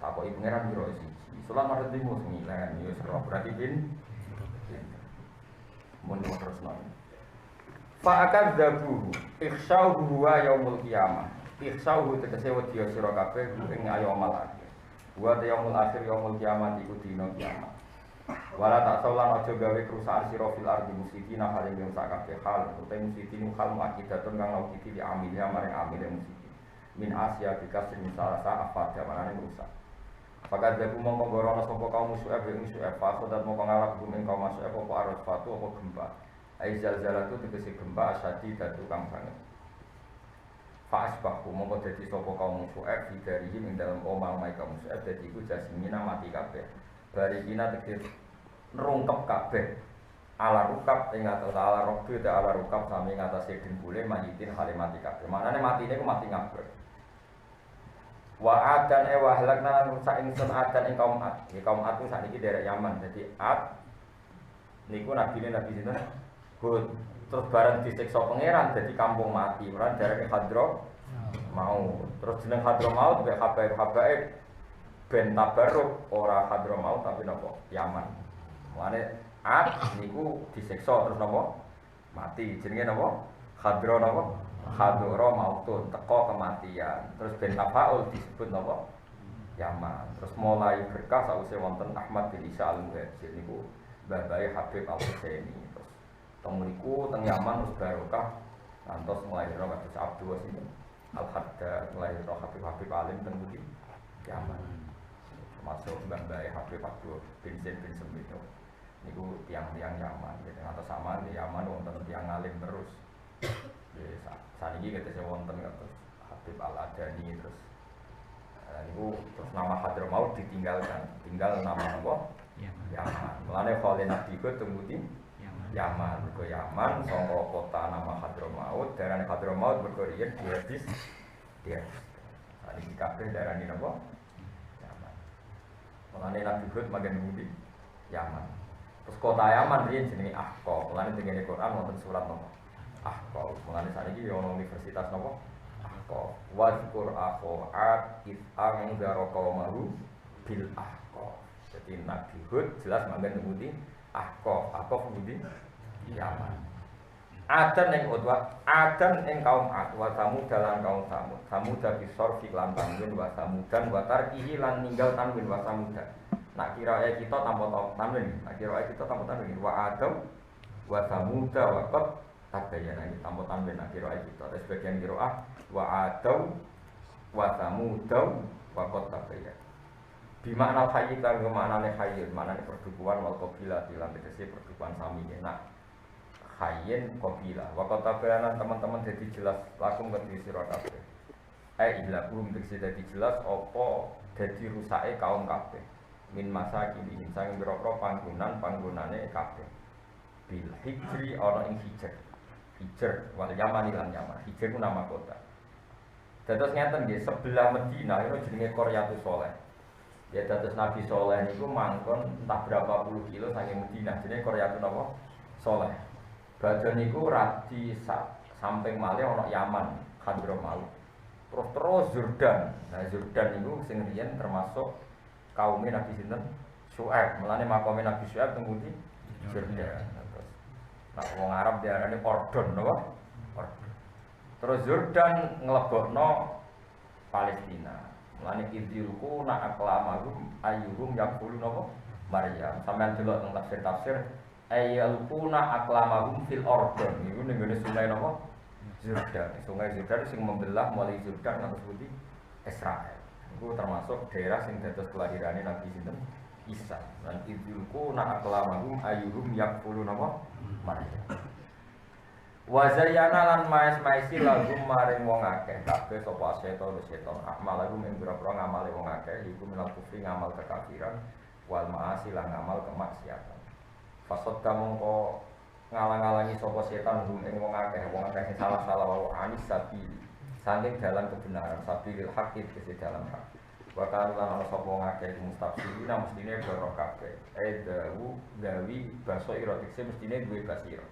takoki pangeran piro siji. Salat marang timu sing ilang ya ora berarti bin. Mun terus nang. Fa akadzabu ikhsauhu wa yaumul qiyamah. Ikhsauhu tegese wedi sira kabeh ing yaumul akhir. Wa yaumul akhir yaumul qiyamah iku dina kiamat. Wala tak saulan aja gawe kerusakan sira fil ardi musidina hal ing rusak kabeh hal utawa musidin hal akidatun kang ngawiti di amilnya maring amile musidin. Min Asia dikasih misalnya apa jamanane rusak. Pakat jago mongko gorono sapa kaum Su'aib ing Su'aib fasodat mongko ngalap bumi kaum Su'aib apa arus fatu apa gempa. Ai zalzalatu tegese gempa asadi dadu kang banget. Fa'asbahu mongko dadi sapa kaum Su'aib bidarihi ing dalem omah-omah kaum Su'aib dadi iku jasimina mati kabeh. Barikina tegese nrungkep kabeh. Ala rukab ing atas ala rokbe te ala rukab sami ngatasi dengkule mayitin hale mati kabeh. Manane matine ku mati ngabur. Wa adan wa halakna lan rusak ingsun adan ing kaum Ad. Ya kaum Ad ku sakniki daerah Yaman. Dadi Ad niku nabine nabi sinten? Hud. Terus bareng disiksa pangeran dadi kampung mati. Ora daerah Hadro mau. Terus jeneng Hadro mau mek habaib ben tabarruk ora Hadro mau tapi napa? Yaman. Mulane Ad niku disiksa terus napa? Mati. Jenenge napa? Hadro napa? Hadro mautun teko kematian. Terus ben tafaul disebut napa? Yaman. Terus mulai berkah sause wonten Ahmad bin Isa al-Muhajir niku babae Habib Al-Husaini. Terus teng mriku teng Yaman terus barokah ngantos mulai kados Abdul Wasin Al-Haddad mulai Habib alim teng mriki Yaman. Termasuk babae Habib Abdul bin Zaid bin Semit. niku tiang-tiang Yaman, gitu. Atau sama di Yaman wonten tiang alim terus. Saat ini kita wonten terus Habib Al-Adani terus. Niku terus nama Hadramaut ditinggalkan, tinggal nama apa? Yaman. Mulane Khalil Nabi ku tumuti Yaman. Mergo Yaman saka kota nama Hadramaut, darane Hadramaut mergo riyen dihabis. Saat ini kabeh darane napa? Yaman. Mulane Nabi Hud magen tumuti Yaman. Terus kota Yaman riyen jenenge Ahqa. Mulane tengene Quran wonten surat napa? Ahqa. Mulane saiki yo ono universitas napa? Ahqa. Wadkur Ahqa id anzara qaumahu bil Ahqa. Jadi Nabi Hud jelas manggen ngendi Ahqa. Ahqa ngendi? Yaman. Adan ing Udwa, adan ing kaum Ad, wa Samud lan kaum Samud. Samud bi sorfi lan tanwin wa Samudan wa tarkihi lan ninggal tanwin wa Samudan. Nak kira kita tanpa tanwin, nak kira kita tanpa tanwin wa Adam wa Samud wa qad tabayyana ini tanpa tanwin nak kira kita. Terus bagian qiraah wa Adam wa Samud wa qad tabayyana. Bimakna hayy kan maknane hayy, maknane perdukuan wal qabilah dilan tegese perdukuan sami enak. Hayyin qabilah. Wa qad tabayyana teman-teman jadi jelas lakum kedhi sira kabeh. Ila kum tegese dadi jelas apa dadi rusake kaum kabeh. Min masa kini sang biro-biro panggunane kabeh. Bil hijri ana ing hijr. Hijr wal Yaman lan Yaman. Hijr ku nama kota. Dados ngeten nggih sebelah Madinah itu jenenge Qaryatus Shaleh. Ya dados Nabi Shaleh niku mangkon entah berapa puluh kilo saking Madinah jenenge Qaryatus napa? Shaleh. Badhe niku radi samping malih ana Yaman, Hadramaut. Terus Yordan. Nah Yordan niku sing riyen termasuk kaum Nabi sinten? Syuaib. Mulane makome Nabi Syuaib teng pundi? Yordan. Terus nah wong Arab diarani Ordon napa? Ordon. Terus Yordan nglebokno Palestina. Mulane idzilku na aqlamahum ayyuhum yaqulu napa? Maryam. Sampeyan delok teng tafsir-tafsir ayyalquna aqlamahum fil Ordon. Niku ning gone sungai napa? Yordan. Sungai Yordan sing membelah mulai Yordan ngantos pundi? Israel. Itu termasuk daerah sing dados kelahirane Nabi sinten Isa. Lan idzulku na aqlamahum ayyuhum yaqulu napa Maryam. Wa zayyana lan maes-maesi lagu maring wong akeh kabeh sapa setan amal lagu ing pira-pira ngamale wong akeh iku minal kufri ngamal kekafiran wal ma'asi lan ngamal kemaksiatan. Fasad mongko ngalang-alangi sapa setan ing wong akeh sing salah-salah wae anis sabil. Saking dalam kebenaran, sabil haqid ke dalam hak. Wa kana lan ana sapa ngakeh mustafsirina mestine doro kabeh. Dawu gawi basa erotikse mestine duwe basira.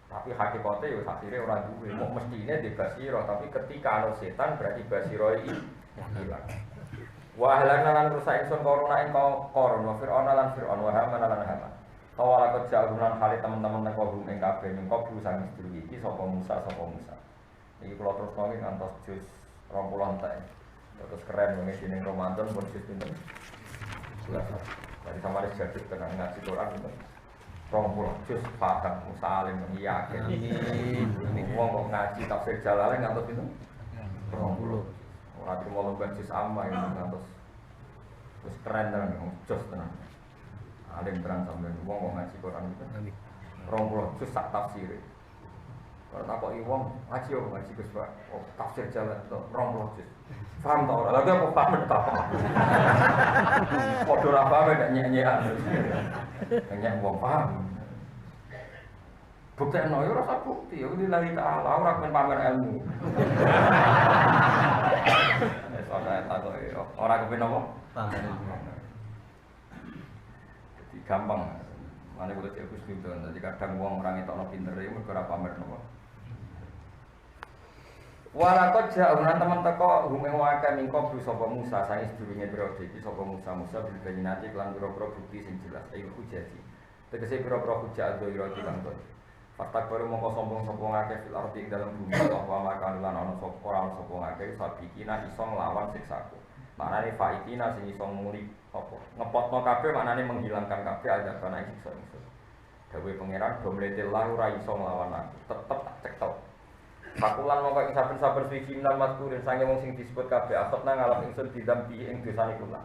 Tapi hakikate yo tafsire ora duwe, kok mestine duwe basira, tapi ketika ana setan berarti basira iki hilang. Wa halana lan rusak ingsun korona ing koron wa fir'auna lan fir'aun wa haman lan haman. Kawala kejagunan kali teman-teman nek kudu ing kabeh nyengko busang istri iki sapa Musa. Iki kula terus nanging ngantos jus 20 entek. Terus keren wong iki ning Ramadan pun jus pinten. Dari samare jadi tenan ngaji Quran pinten. 20 jus paham musalim yakin. Wong kok ngaji tafsir Jalalain ngantos pinten? 20. Ora trimo lomba jus amma ngantos. Terus keren tenan jus tenan. Alim terang sampeyan wong kok ngaji Quran pinten? 20 jus sak tafsire. Kalau tak kok iwong ngaji yo ngaji Gus Pak. Oh, tafsir jalan to 20 juz. Paham to ora? Lha kok paham ta? Padha ora paham nek nyek-nyekan. Nyek wong paham. Buktekno yo ora bukti, yo lillahi ta'ala ora ben pamer ilmu. Wis ora takok yo. Ora kepen apa? Pamer ilmu. Jadi gampang. Mane kudu Gus Nudon. Dadi kadang wong ora ngetokno pintere mergo ora pamer napa. Walakot jauhan teman teko humeng wakai mingko bru sapa Musa sange sedurunge periode iki sapa Musa bil bayyinati lan pira-pira bukti sing jelas ayo hujati tegese pira-pira hujat doiro dilang to fakta baru mongko sombong sapa ngakeh fil ardi ing dalam bumi wa makan lan ana sapa ora sapa ngakeh sabikina iso nglawan siksaku maknane faikina sing iso nguli apa ngepotno kabeh maknane menghilangkan kabeh ada kana siksa ingsun dawuhe pangeran do mletil ora iso nglawan aku tetep tak cektok. Fakulan mongko ing saben-saben suci minal mazkurin sange wong sing disebut kabeh akhotna ngalap ingsun didampi ing dosane kula.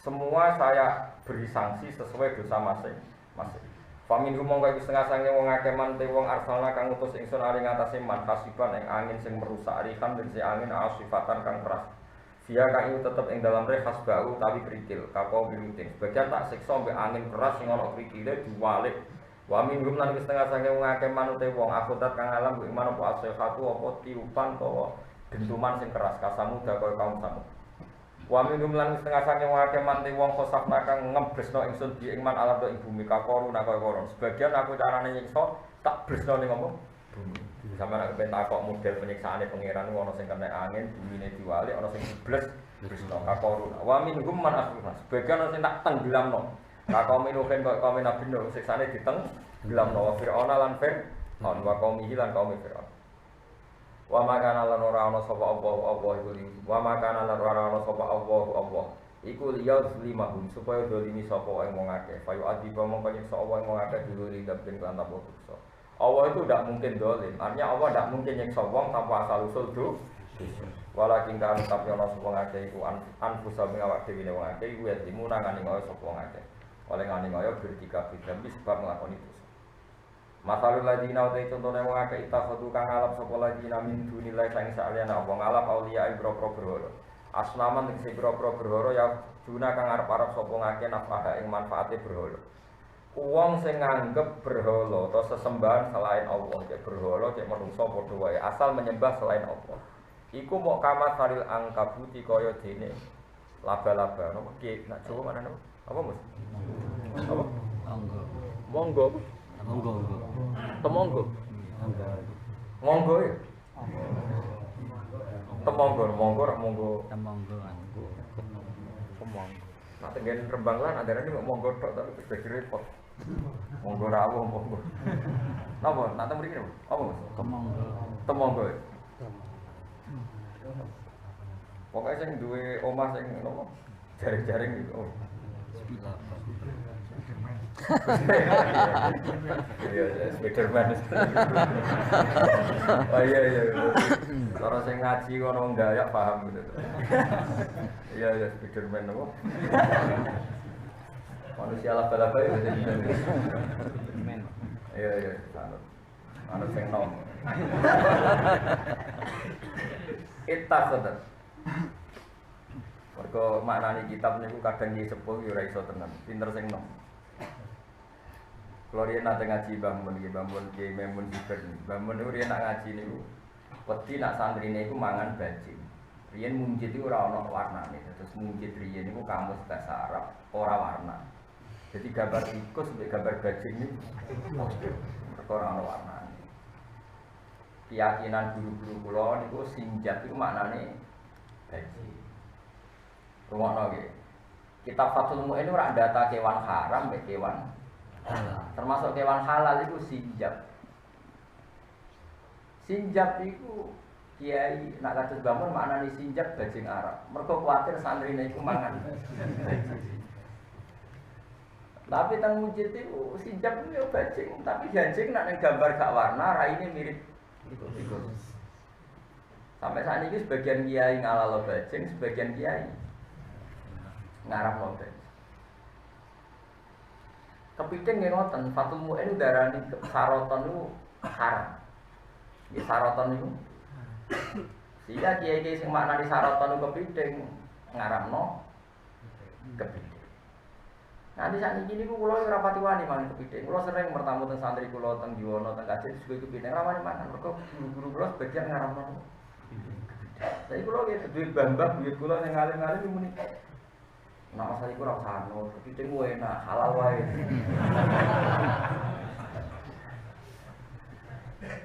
Semua saya beri sanksi sesuai dosa masing-masing. Famin mongko iku setengah sange wong akeh man te wong arsalna kang utus ingsun ari ngatasé man hasiban ing angin sing merusak rihan tegese angin asifatan kang keras. Dia kang iku tetep ing dalam rehas bau tapi kerikil kakau biluting. Sebagian tak siksa mbek angin keras sing ana krikile diwalik. Wa min lan setengah sange wong akeh man te wong akhudat kang alam kuwi man apa asihatu apa tiupan utawa dentuman sing keras kasamu da kaya kaum samud. Wa minhum lan setengah saking wake manti wong khosafna kang ngebresno ingsun di ing man alam ing bumi kakoru nak kaya koron. Sebagian aku carane nyiksa tak bresno ning apa? Bumi. Sampeyan nek ben takok model penyiksaane pangeran ana sing kena angin, bumine diwalik, ana sing dibles bresno kakoru. Wa minhum man asruna. Sebagian ana sing tak tenggelamno. Kaum minuhen kaya kaum Nabi Nuh siksane ditenggelamno wa Fir'aun lan Fir'aun wa kaum lan kaum Fir'aun. Wa makana lan ora ana sapa Allah iku wa makana lan ora ana sapa Allah iku liya zlimahum supaya dolimi sapa wae wong akeh fayu adiba mongko nyiksa wae wong akeh duluri dapin kan tanpa dosa. Allah itu tidak mungkin dolim, artinya Allah tidak mungkin nyiksa wong tanpa asal usul dosa. Walakin kan tapi ana sapa akeh iku anfusa ing awak dhewe wong akeh iku ya dimunangani kaya sapa wong akeh. Oleh ngani kaya bertika bidam sebab nglakoni dosa. Masalul ladina utai contohnya wong akeh ittakhadhu kang ngalap sapa ladina min dunillah sang saliyane apa ngalap auliya ibro-ibro berhala. Asnaman tegese ibro-ibro berhala ya guna kang arep-arep sapa ngake nafkah ing manfaate berhala. Wong sing nganggep berhala atau sesembahan selain Allah, cek berhala cek manungsa padha wae asal menyembah selain Allah. Iku mok kamat saril angkabuti kaya dene laba-laba napa ki nak Jawa mana napa? Apa Mas? Apa? Monggo. Monggo. Temonggo. Monggo ya. Temonggo, monggo rak monggo. Temonggo. Nah, tengen Rembang lan adarane kok monggo tok tapi dadi repot. Monggo rawuh monggo. Napa? Nak teng mriki napa? Apa Mas? Temonggo. Temonggo. Pokoke sing duwe omah sing napa? Jaring-jaring iki. Oh. Iya, Spiderman. Oh iya. Cara sing ngaji kono wong Dayak paham gitu. Iya, Spiderman apa? Manusia laba-laba ya Spiderman. Iya, anut sing nom. Ittakhadha. Mergo maknane kitab niku kadang disepuh ya ora iso tenan. Pinter sing nom. Kalau dia nak ngaji bangun ke memun siber, bangun itu dia nak ngaji ni, peti nak santri ni itu mangan bajing. Rian munjid itu orang warna ni, terus munjid rian itu kamus bahasa Arab orang warna. Jadi gambar tikus sampai gambar bajing ni, orang warna ni. Keyakinan guru-guru pulau ni, sinjat itu maknanya bajing. Rumah lagi. Kitab Fathul Mu'in itu orang data kewan haram, kewan. Termasuk kewan halal itu sinjab. Sinjab itu kiai nak kados bangun maknane sinjab bajing Arab. Mergo kuwatir santrine iku mangan. Tapi teng mujid itu sinjab itu bajing, tapi bajing nak ning gambar gak warna raine mirip tikus. Sampai saat ini sebagian kiai ngalalo bajing, sebagian kiai ngarap bajing. Kepiting nggih ngoten, Fathul Mu'in darani saroton niku haram. Nggih saroton niku. Sehingga kiai-kiai sing maknani saroton niku kepiting ngaramno kepiting. Nanti saat ini niku kula ora pati wani mangan kepiting. Kula sering bertamu teng santri kula teng Jiwono teng Kajen suwe kepiting ra wani mangan. Mergo guru-guru kula sebagian ngaramno kepiting. Saiki kula nggih duwe mbah-mbah buyut kula sing alim-alim muni nah masa itu orang sano, kepiting gue enak, halal wae.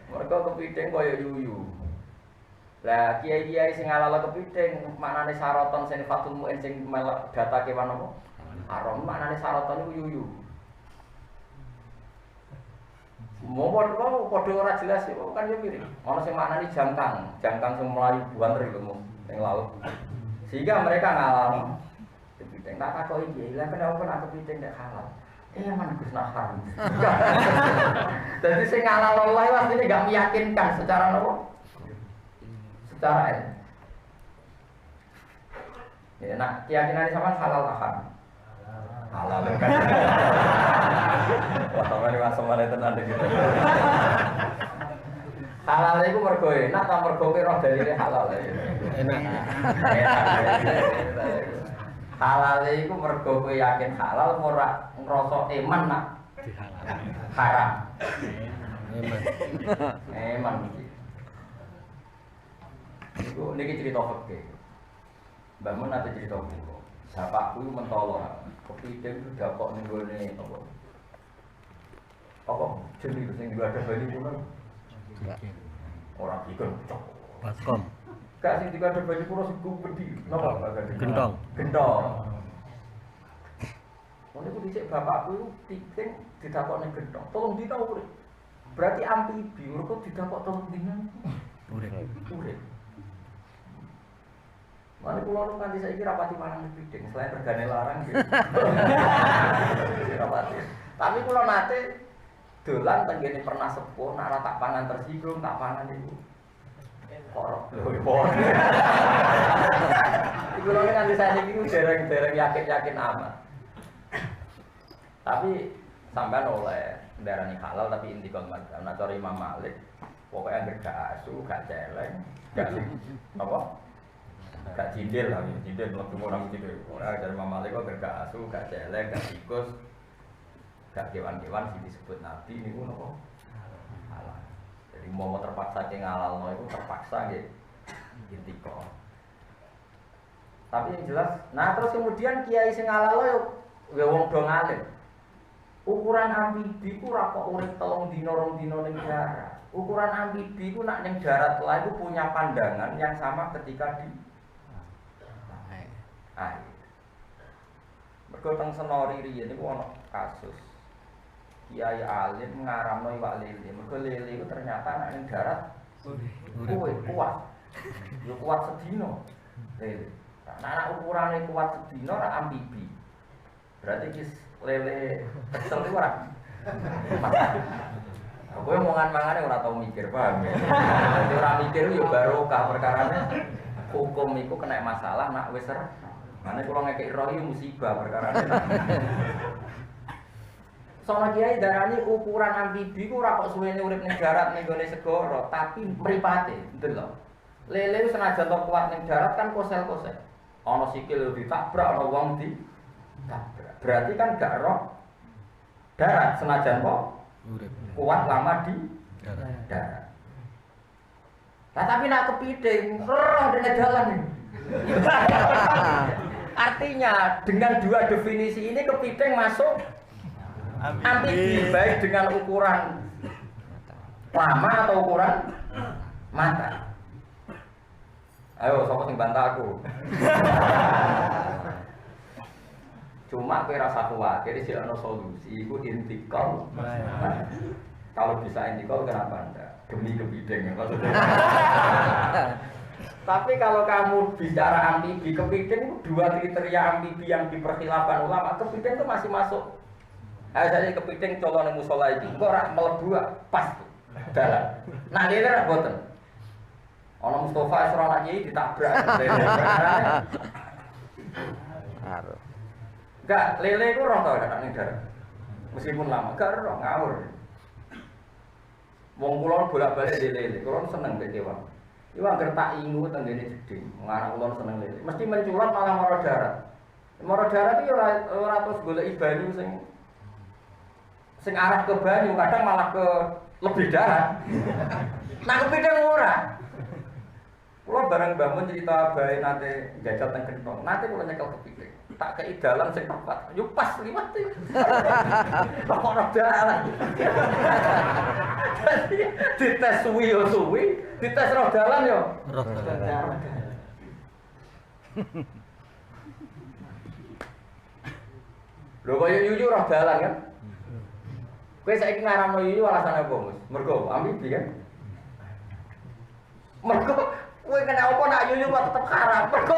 Mereka kepiting kaya yuyu. Lah kiai-kiai sing halal kepiting, maknane saroton sing Fathul Mu'in sing melok data kewan apa? Haram, maknane saroton iku yuyu. Momor kok padha ora jelas ya, kan yo mirip. Ana sing maknane jangkang sing mlayu buanter iku sing laut. Sehingga mereka ngalam kepiting, tak takoki iki, lha kenapa nak kepiting nek halal? Mana Gus nak haram. Jadi sing halal Allah itu asline enggak meyakinkan secara nopo? Secara ya nak keyakinan sampean halal tak haram? halal kan. Wah, sampeyan iki asmane tenan gitu. Halal iku mergo enak ta mergo roh dalile halal. Enak. Halal iku mergo kowe yakin halal ora ngrasa iman nak haram. Eman iki. Iku niki cerita fikih. Mbah Mun ate cerita kula. Bapakku mentolo kepithing sudah kok ning gone apa? Apa jenenge sing ada bali kula? Ora dikon cok. Baskom. Gak sing ada bali kula sing gede. Napa? Gentong. Gentong. Mulai aku dicek bapakku itu pikir didakok ning gentong. Tolong dina urip. Berarti amfibi, mereka didakok tolong dina. Urip. Urip. Mana pulau nanti saya kira rapati manang kepiting, selain regane larang gitu. Rapati. Tapi pulau nate dolan tenggene pernah sepuh, nak tak pangan tersinggung, tak pangan itu. Korok, lho. Iku lho nanti saya iki dereng-dereng yakin amat. Tapi sampean oleh darani halal tapi intikal madzhab. Nah cara Imam Malik pokoknya gak asu, gak celeng, gak apa? Gak cindil lah, cindil mlebu orang cindil. Ora dari Imam Malik kok gak asu, gak celeng, gak tikus, gak kewan-kewan sing disebut nabi niku napa? Halal. Jadi mau terpaksa ke ngalalno itu terpaksa nggih intikal. Tapi yang jelas, nah terus kemudian kiai sing ngalalno yo wong do ngalim. Ukuran amfibi ku ora kok urip 3 dina 2 dina ning darat. Ukuran amfibi ku nak ning darat lah itu punya pandangan yang sama ketika di air. Mergo teng Senori riyen niku ana kasus kiai alim ngaramno iwak lele. Mergo lele itu ternyata nak ning darat kuat. Yo kuat sedina. Lele. Nah, anak ukurane kuat sedina ora amfibi. Berarti kis lele kecel itu ora. Kowe mangan-mangane ora tau mikir, paham ya. Dadi ora mikir yo barokah perkarane hukum iku kena masalah nak wis ser. Mane kula ngekeki roh iki musibah perkarane. Soalnya kiai darani ukuran amfibi ku ora kok suwene urip ning darat ning gone segara, tapi mripate, betul lho. Lele wis senajan to kuat ning darat kan kosel-kosel. Ana sikil ditabrak, ana wong ditabrak. Berarti kan gak roh darat senajan kok kuat lama di darat. Nah, tapi nak kepiting roh dene jalan nih. Artinya dengan dua definisi ini kepiting masuk amfibi baik dengan ukuran lama atau ukuran mata. Ayo, sapa sing bantah aku? Cuma kowe rasa kuwatir sih ana solusi iku intikal. Kalau bisa intikal kenapa enggak? Demi kepiting maksudnya. Tapi kalau kamu bicara amfibi, kepiting itu 2 kriteria amfibi yang diperkhilafkan ulama, kepiting itu masih masuk. Saya kepiting colone musala iki kok ora mlebu pas dalan. Nah lele ra boten. Ana Mustofa Isra lagi ditabrak. Enggak, lele itu roh tau nek ning darat. Meskipun lama, gak roh ngawur. Wong kula bolak-balik lele, kula seneng mek kewan. Iku anggere tak ingu tenggene jeding, anak kula seneng lele. Mesti menculat malah mara darat. Mara darat iki ora terus goleki banyu sing arah ke banyu, kadang malah ke lebih darat. Nah kepiting ora. Kula bareng bangun cerita bae nate jajal teng Gentong. Nate kula nyekel kepiting. Tak kei dalan sing tepat. Yo pas liwat iki. Kok ora dalan. Dites suwi yo suwi, dites roh dalan yo. Roh dalan. Lho kaya yuyu roh dalan kan? Kowe saiki ngaramno yuyu alasane apa, Mus? Mergo amfibi kan? Mergo kowe kena apa nak yuyu kok tetep haram. Mergo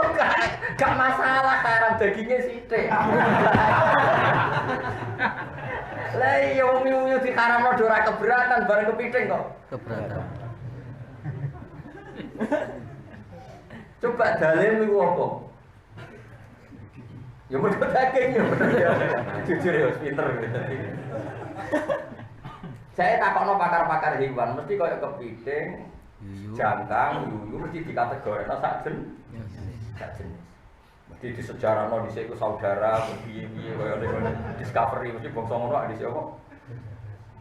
gak masalah haram dagingnya sithik. Lah iya wong yuyu diharamno ora keberatan bareng kepiting kok. Keberatan. Coba dalil niku apa? Ya modal daging ya bener ya. Jujur ya pinter gitu. Saya takokno pakar-pakar hewan mesti koyo kepiting, jangkang, yuyu mesti dikategorikno sak jenis. Mesti disejarahno dhisik iku saudara piye-piye koyo Discovery mesti bangsa ngono dhisik apa?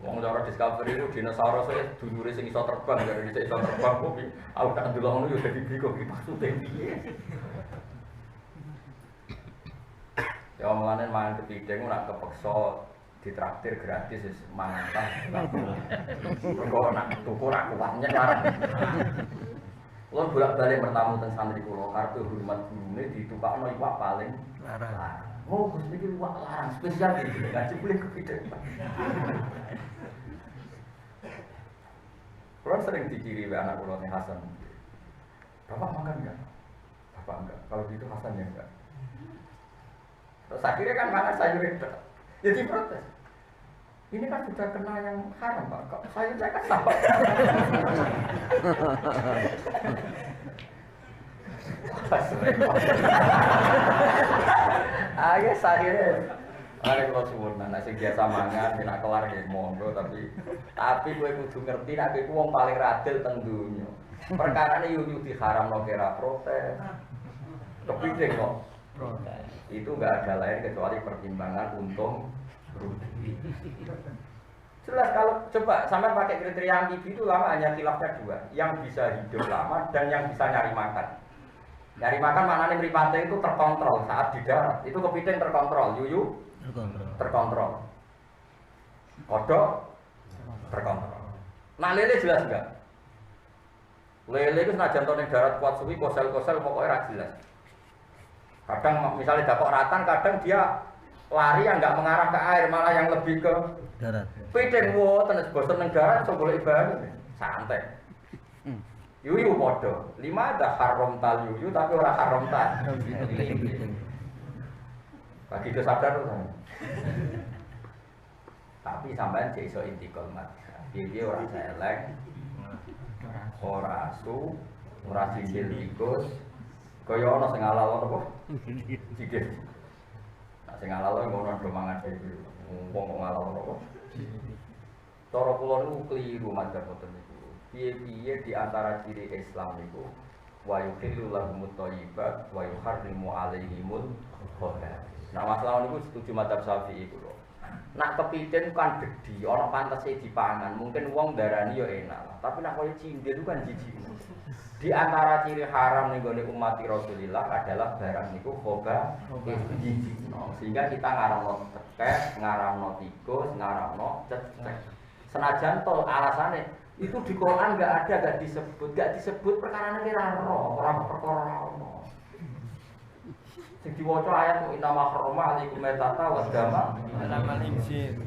Wong cara Discovery itu dinosaurus e dulure sing iso terbang dari dhisik iso terbang kok aku tak ndelok ngono ya dadi bingung iki maksude piye. Ya mulane mangan kepiting nak kepeksa ditraktir gratis wis mangan ta. Kok nak tuku ra kuwatnya larang. Kulo bolak-balik bertamu teng santri kulo karep hormat gurune ditukakno iwak paling larang. Oh, Gus iki iwak larang spesial iki ngaji boleh kepiting. Kulo sering dikiri anak kulo ning Hasan. Bapak makan enggak? Bapak enggak. Kalau gitu Hasan ya enggak. Terus akhirnya kan makan sayur itu. Jadi protes. Ini kan sudah kena yang haram, Pak. Kok sayur saya kan sabar. Ayo akhirnya ada kalau suwun, nasi biasa mangan, tidak kelar ya monggo, tapi gue kudu ngerti, tapi gue paling radil teng dunya. Perkara ini yuyu diharam no kira protes, kepiting kok. Itu nggak ada lain kecuali pertimbangan untung rugi. Jelas kalau coba sampai pakai kriteria amfibi itu lama hanya khilafnya dua, yang bisa hidup lama dan yang bisa nyari makan. Nyari makan maknanya mripate itu terkontrol saat di darat, itu kepiting terkontrol, yuyu terkontrol, kodok terkontrol. Nah lele jelas enggak? Lele itu senajan ning darat kuat suwi kosel-kosel pokoknya ra jelas. Kadang misalnya dapat ratan, kadang dia lari yang nggak mengarah ke air, malah yang lebih ke darat. Piting wo tenes bosen ning darat iso golek ibadah. Santai. Yuyu podo. 5 ada haram tal yuyu tapi ora haram tal. Bagi itu sadar tuh. Tapi sampean cek iso intikal mat. Piye ora elek. Ora asu, ora sijil tikus. Kaya ana sing halal apa? Sikil. Nah sing halal ngono do mangan dhewe. Wong kok halal apa? Cara kula niku kliru madzhab boten niku. Piye-piye di antara ciri Islam niku wa yuhillu lahumut thayyibat wa yuharrimu 'alaihimul khaba'ith. Nah masalah niku setuju madzhab Syafi'i kula. Nak kepiting kan gedhi, ana pantese dipangan, mungkin wong darani ya enak. Tapi nak koyo cindil itu kan jijik. Di antara ciri haram ning gone umat Rasulillah adalah barang niku khoba jijik. Sehingga kita ngaramno tekek, ngaramno tikus, ngaramno cecek. Senajan to alasane itu di Quran enggak ada, enggak disebut perkara nek ora perkara ono. Sing diwaca ayat inama harrama alaikum metata wa dama alamal injil.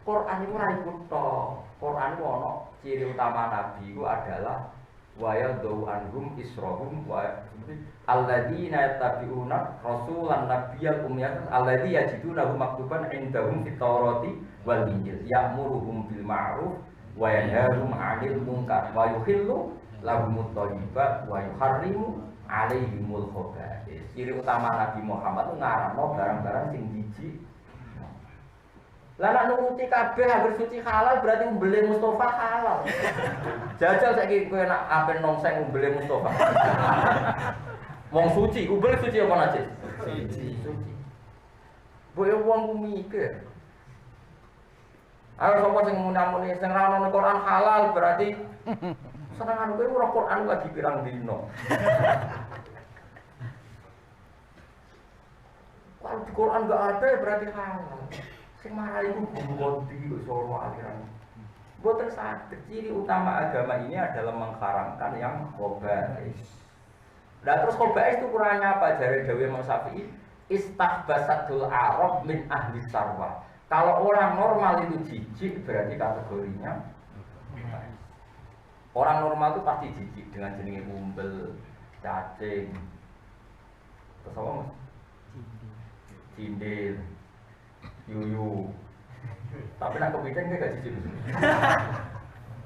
Quran iku ora iku to. Quran iku ono ciri utama nabi iku adalah wa yadhu anhum israhum wa alladzina yattabi'una rasulan nabiyyal ummiyah alladzi yajidunahu maktuban indahum fit tawrati wal injil ya'muruhum bil ma'ruf wa yanhahum 'anil munkar wa yuhillu lahumut thayyibat wa yuharrimu 'alaihimul khaba'ith. Ciri utama Nabi Muhammad itu ngaramno barang-barang sing jijik. Lah nek nuruti kabeh hampir suci halal berarti umbele Mustofa halal. Jajal saiki kowe nek apen nongseng umbele Mustofa. Wong suci, umbele suci apa najis? Suci. Boyo wong ku mikir. Ayo sapa sing muni-muni sing ra ono Quran halal berarti senengan kowe ora Quran lagi pirang dino. Kalau di Quran enggak ada berarti halal. Sing marah itu budi soro aliran. Boten sadar ciri utama agama ini adalah mengharamkan yang khaba'is. Nah terus khaba'is itu kurangnya apa? Jare Dawe Imam Syafi'i istahbasatul arab min ahli sarwa. Kalau orang normal itu jijik berarti kategorinya orang normal itu pasti jijik dengan jenenge umbel, cacing. Terus apa Mas? Cindil, yuyu. Tapi nak kepiting gak jijik.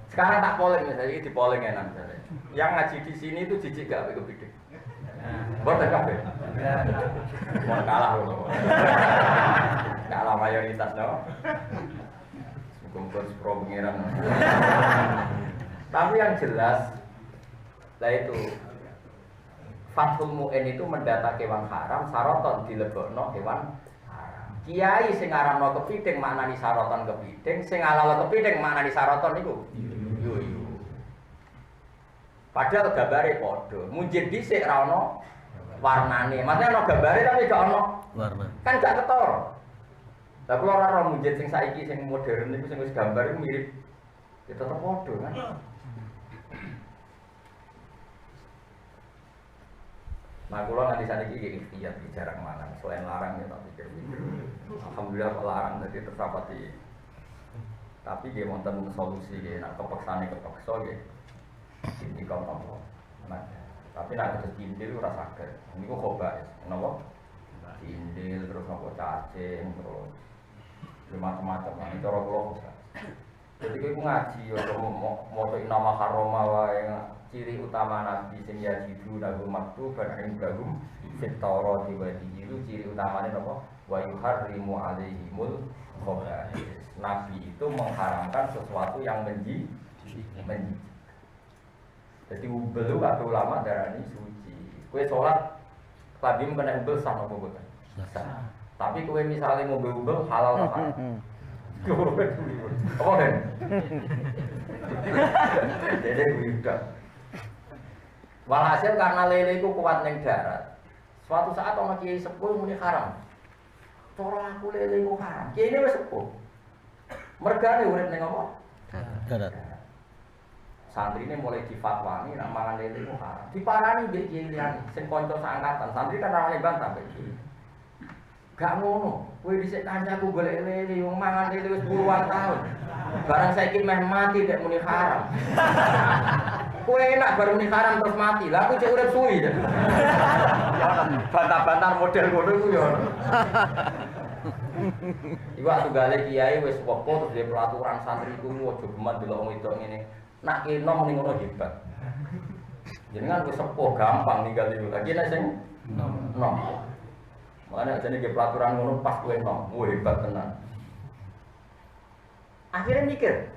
Sekarang tak polling misalnya, di polling enak misalnya. Yang ngaji di sini itu jijik gak kepiting? Boten kabeh. Mau kalah lho. Kalah mayoritas no. Kumpul pro pengiran. Tapi yang jelas, lah itu Fathul Mu'in itu mendata kewan haram, saroton dilebokno hewan haram. Kiai sing aranno kepiting maknani saroton kepiting, sing alala kepiting maknani saroton iku. Yo. Padahal gambare padha. Munjid dhisik ra ono warnane. Maksudnya ono gambare tapi gak ono warna. Kan gak ketara. Lah kula ora ora munjid sing saiki sing modern niku sing wis gambar iku mirip. Ya tetep padha kan. Nah, kalau nanti saat ini ikhtiar jarang mangan, selain larang ya tak pikir. Alhamdulillah kalau larang jadi tersapati. Tapi dia mau solusi dia, nak kepaksaan kepaksa dia. Ini kau tahu, nah, tapi nak terus indil rasa sakit. Ini kok coba, kenapa? Indil terus nopo cacing terus macam-macam. Nah, ini cara pulau. Jadi kau ngaji, mau nama karoma wae. Ciri utama Nabi sing yajidu nagu maktuban indahum fit Taurat wa Injil ciri utamanya apa? Wa yuharrimu alaihimul khaba'is. Nabi itu mengharamkan sesuatu yang menji. Jadi ubel kata ulama darani suci. Kowe salat labim kena ubel sah apa boten? Sah. Tapi kowe misale mau ubel halal apa? Apa kan? Jadi udah. Walhasil karena lele itu kuat neng darat. Suatu saat orang kiai sepuh muni haram. Cara aku lele itu haram. Kiai ini wis sepuh. Mergane urip ning apa? Darat. Santri ini mulai difatwani nak mangan lele itu haram. Diparani mbek kiai liyane sing kanca seangkatan. Santri kan ora bantah mbek kiai. Gak ngono. Kowe dhisik kancaku golek lele wong mangan lele wis puluhan tahun. Barang saiki meh mati dek muni haram. Kowe enak baru muni haram terus mati. Lah aku cek urip suwi. Ya bantah-bantah model ngono iku ya. Iku tunggale kiai wis wepo terus dia pelaturan santri iku aja geman delok wong wedok ngene. Nak enom ning ngono hebat. Jenengan wis sepuh gampang ninggal iku. Lagi nek sing nom. Makane jane ge pelaturan ngono pas kowe nom. Hebat tenan. Akhirnya mikir,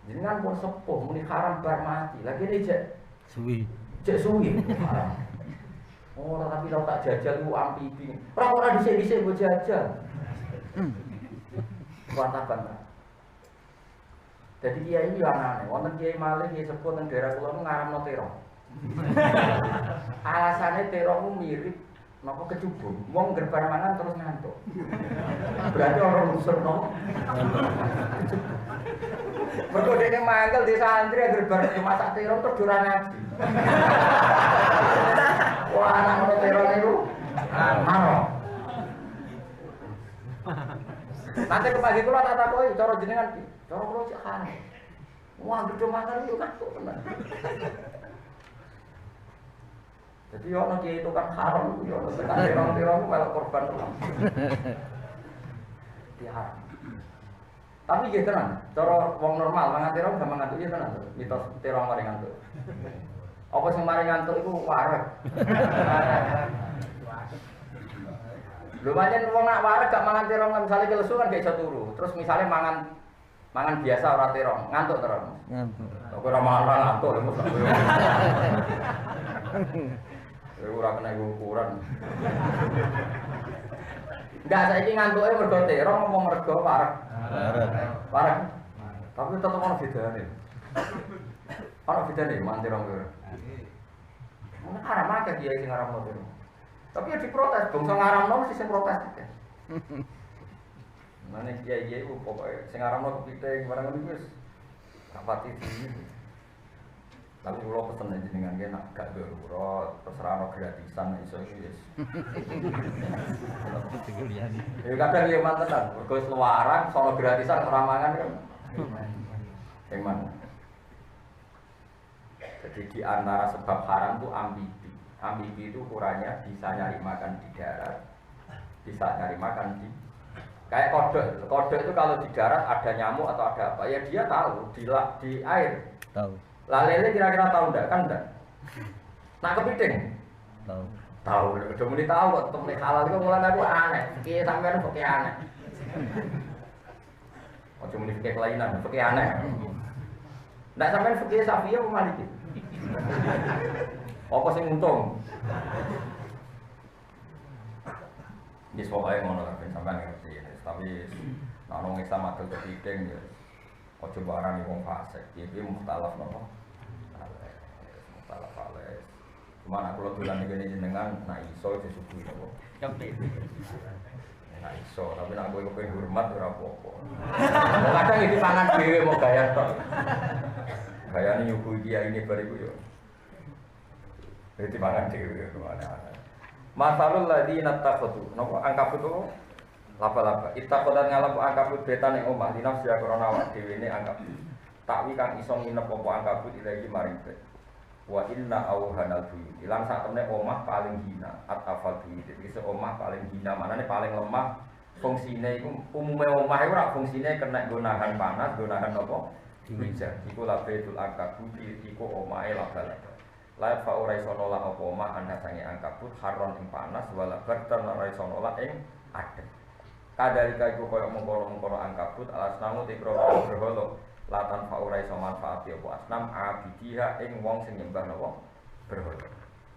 jangan pun sepuh, muni haram bar mati. Lagi ini cek suwi, haram. Oh, tapi kalau tak jajal itu amfibi. Orang disik-disik gue jajal. Bantah-bantah. Jadi kiai ini aneh. Wonten kiai malih, kiai sepuh teng daerah kula ngaramno terong. Alasannya terong mirip napa kecubung, wong gerbar mangan terus ngantuk. Berarti orang unsur no. Mergo dene mangkel di santri gerbar masak terong terus durang ngaji. Wah, anak ngono terong niku mano. Nanti kepagi kula tak takoki cara jenengan piye? Cara kula cek kan. Wah, gedhe mangan itu ngantuk tenan. Jadi orang kiai itu kan haram, orang tekan terong malah korban uang. Dia haram. Tapi dia tenang, cara wong normal mangan terong gak mangan itu tenang. Mitos terong mari ngantuk. Apa sing mari ngantuk itu wareg. Lumayan wong nak wareg gak mangan terong misalnya kelesu kan gak iso turu. Terus misalnya mangan biasa ora terong, ngantuk terong. Ngantuk. Kok ora mangan ngantuk lho mesti. Ora kena ukuran. Enggak saiki ngantuke mergo terong apa mergo wareg? Wareg. Tapi tetep ono bedane. Ono bedane mangan terong kuwi. Ono haram akeh kiai sing ngaramno terong. Tapi ya diprotes, bangsa ngaramno mesti sing protes akeh. Mane kiai-kiai ku pokoke sing ngaramno kepiting barang niku wis rapati iki. Tapi kalau pesen aja dengan dia nak gak darurat, terus rano gratisan iso iki wis. Ya kadang ya mantenan, mergo seluaran sono gratisan ora mangan kan. Emang. Jadi di antara sebab haram itu ambibi. Ambibi itu ukurannya bisa nyari makan di darat, bisa nyari makan di kayak kodok. Kodok itu kalau di darat ada nyamuk atau ada apa, ya dia tahu di air. Tahu. Lah lele kira-kira tahu ndak kan ndak? Nah kepiting Tahu. Tahu, udah mulai tahu kok tetep nek halal iku mulane aku aneh. Iki sampean kok aneh. Ojo muni fikih kelainan, fikih aneh. Ndak sampean fikih Syafi'i apa Maliki? Apa sing untung? Wis pokoke ngono lah ben sampean ngerti. Tapi nek wong Islam adol kepiting ya ojo barang wong fasik. Iki mukhtalaf napa? Mukhtalaf alaih. Cuma aku lo dolan ngene jenengan nak iso disuguhi napa? Nak iso, tapi nak kowe kepen hormat ora apa-apa. Kadang iki pangan dhewe mau gaya tok. Gayane nyuguhi kiai ini bariku yo. Jadi pangan dhewe kemana. Masalul ladina takhudhu. Napa angkabut itu laba-laba. Ittakhadhan ngalap angkabut betan ing omah dinafsi krana awak dhewe ne angkabut. Takwi kang iso nginep apa angkabut ilahi maring bet. Wa inna auhanal buyut. Ilang sak temne omah paling hina, atafal buyut. Iki omah paling hina, manane paling lemah fungsine iku umume omah iku ora fungsine kena nggo nahan panas, nggo nahan apa? Hujan. Iku labetul angkabut iku omahe laba-laba. La fa ora iso nolak apa omah anda sange angkabut haron ing panas wala barter ora iso nolak ing adem. Kadalika iku koyo mengkono-mengkono angkabut alasnamu tikro berhala latan fa ora iso manfaati apa asnam abidiha ing wong sing nyembah napa berhala.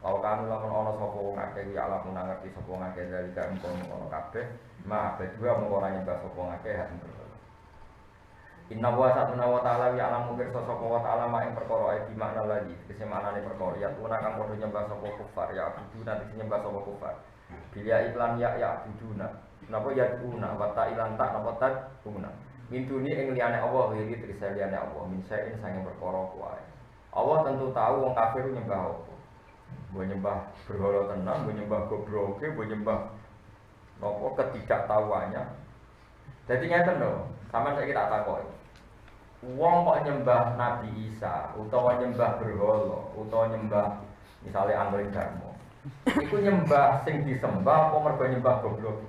Kalau kamu lamun ana sapa wong akeh ya Allah mun ngerti sapa wong akeh dalika mengkono kabeh ma abadua mung ora nyembah sapa wong akeh hak berhala. Inna wa satuna wa ta'ala ya alamu pirsa sapa wa ta'ala mak ing perkara iki makna lagi kese maknane perkara ya tuna kang padha nyembah sapa kufar ya abudu nanti nyembah sapa kufar bila iklan ya abuduna napa ya tuna wa ta'ilan tak napa tak tuna mintuni ing liyane Allah wiri trisa liyane Allah min saen sange perkara kuwi Allah tentu tahu wong kafir nyembah apa mbok nyembah berhala tenan mbok nyembah gobroke mbok nyembah napa ketidaktahuannya dadi ngeten lho sampeyan saiki tak takoki wong kok nyembah Nabi Isa utawa nyembah berhala utawa nyembah misalnya Angling Darmo iku nyembah sing disembah apa mergo nyembah goblok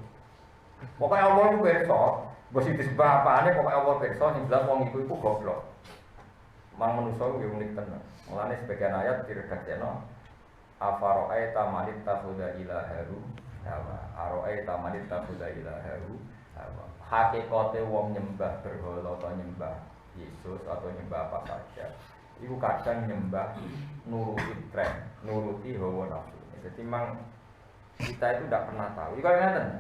pokoke Allah iku pirsa mbok sing disembah apane pokoke Allah pirsa sing jelas wong iku goblok mang manusa yo unik tenan mulane sebagian ayat diredakno afara'aita man ittakhadha ilahahu hawa ara'aita man ittakhadha ilahahu hawa hakikate wong nyembah berhala utawa nyembah Yesus atau nyembah apa saja itu kadang nyembah nuruti tren, nuruti hawa nafsu jadi memang kita itu tidak pernah tahu itu kan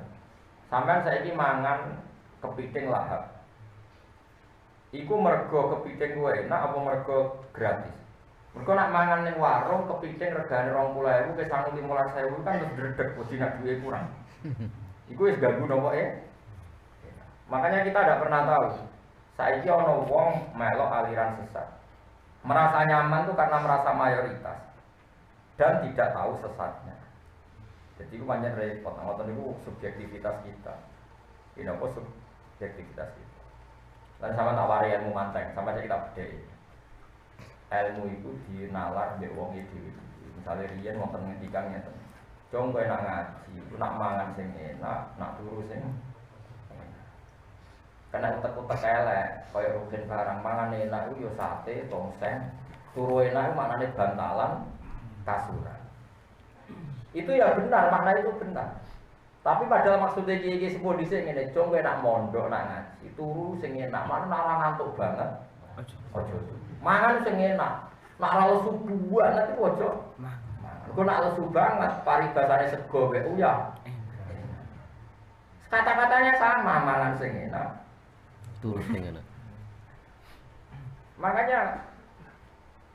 sampean saiki mangan kepiting lahap iku mergo kepiting gue enak apa mergo gratis mergo nak mangan ning warung kepiting regane 20.000 ke 15.000 kan terus dredeg wedi nak duwe kurang iku wis ganggu nopo makanya kita tidak pernah tahu saiki ana wong melok aliran sesat. Merasa nyaman itu karena merasa mayoritas dan tidak tahu sesatnya. Jadi itu banyak repot. Ngoten niku subjektivitas kita. Ini apa subjektivitas kita. Dan sama tak wari ilmu manteng, sama aja kita bedheki. Ilmu itu dinalar mbek wong dhewe. Misale riyen wonten ngendikan ngeten. Jong kowe nak ngaji, nak mangan sing enak, nak turu sing karena utek-utek elek, kaya rugen barang mangan enak itu ya sate, tongseng turu enak itu maknanya bantalan, kasuran itu ya benar, makna itu benar tapi padahal maksudnya kiai sepuh disini ngene, jong kowe nak mondok, nak ngaji turu sing enak, mana nak ngantuk banget ojo mangan sing enak, nak ora lesu banget itu ojo kok nak lesu banget, paribasane sego wae uyah kata-katanya sama, mangan sing enak Tulus dengan makanya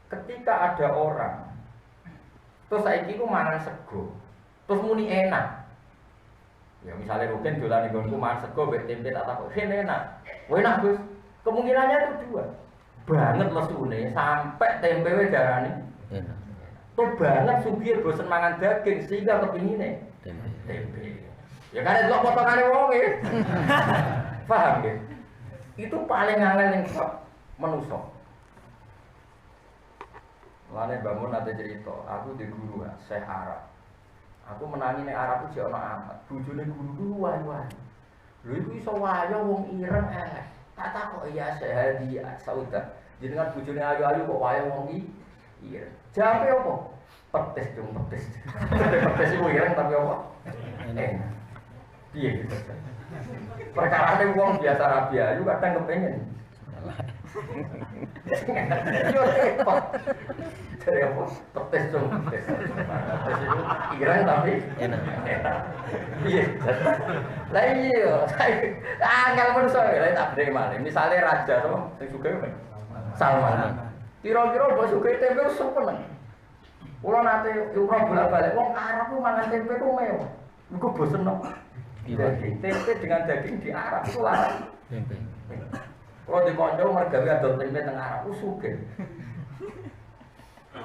ketika ada orang terus saiki ku mangan sego terus muni enak ya misalnya Rugen dolan ning nggonku mangan sego mbek tempe tak takok enak enak Gus kemungkinannya itu dua banget lesune sampai tempe wae darani enak tuh banget sugih bosen mangan daging sehingga kepingine tempe ya kan delok potongane wong e paham ya itu paling angel yang manusia. Mulane bangun ada cerita, aku di guru Syekh Arab. Aku menangi ning Arab itu jek ana amat. Bojone guru ku wayu-wayu. Lho iku iso wayo wong ireng elek. Tak takok ya Syekh Hadi Sauda. Jenengan bojone ayu-ayu kok wayo wong ireng. Jawabe apa? petis cung petis. Petis iku ireng tapi apa? Enak. Piye gitu. Perkarane wong biasa rabi ayu kadang kepengen. Yo repot. Dari apa? Petis cung petis. Petis itu ireng tapi enak. Iya. Lah iya, angel pun soalnya tak beri malih. Misalnya raja to, sing sugih kan. Salman. Kira-kira mbok sugih tempe wis seneng. Kula nate umroh bolak-balik wong Arab ku mangan tempe ku mewah. Iku bosen no. Tempe dengan daging di Arab itu larang. Tempe. Kalau di konco mergawe adol tempe teng Arab ku sugih.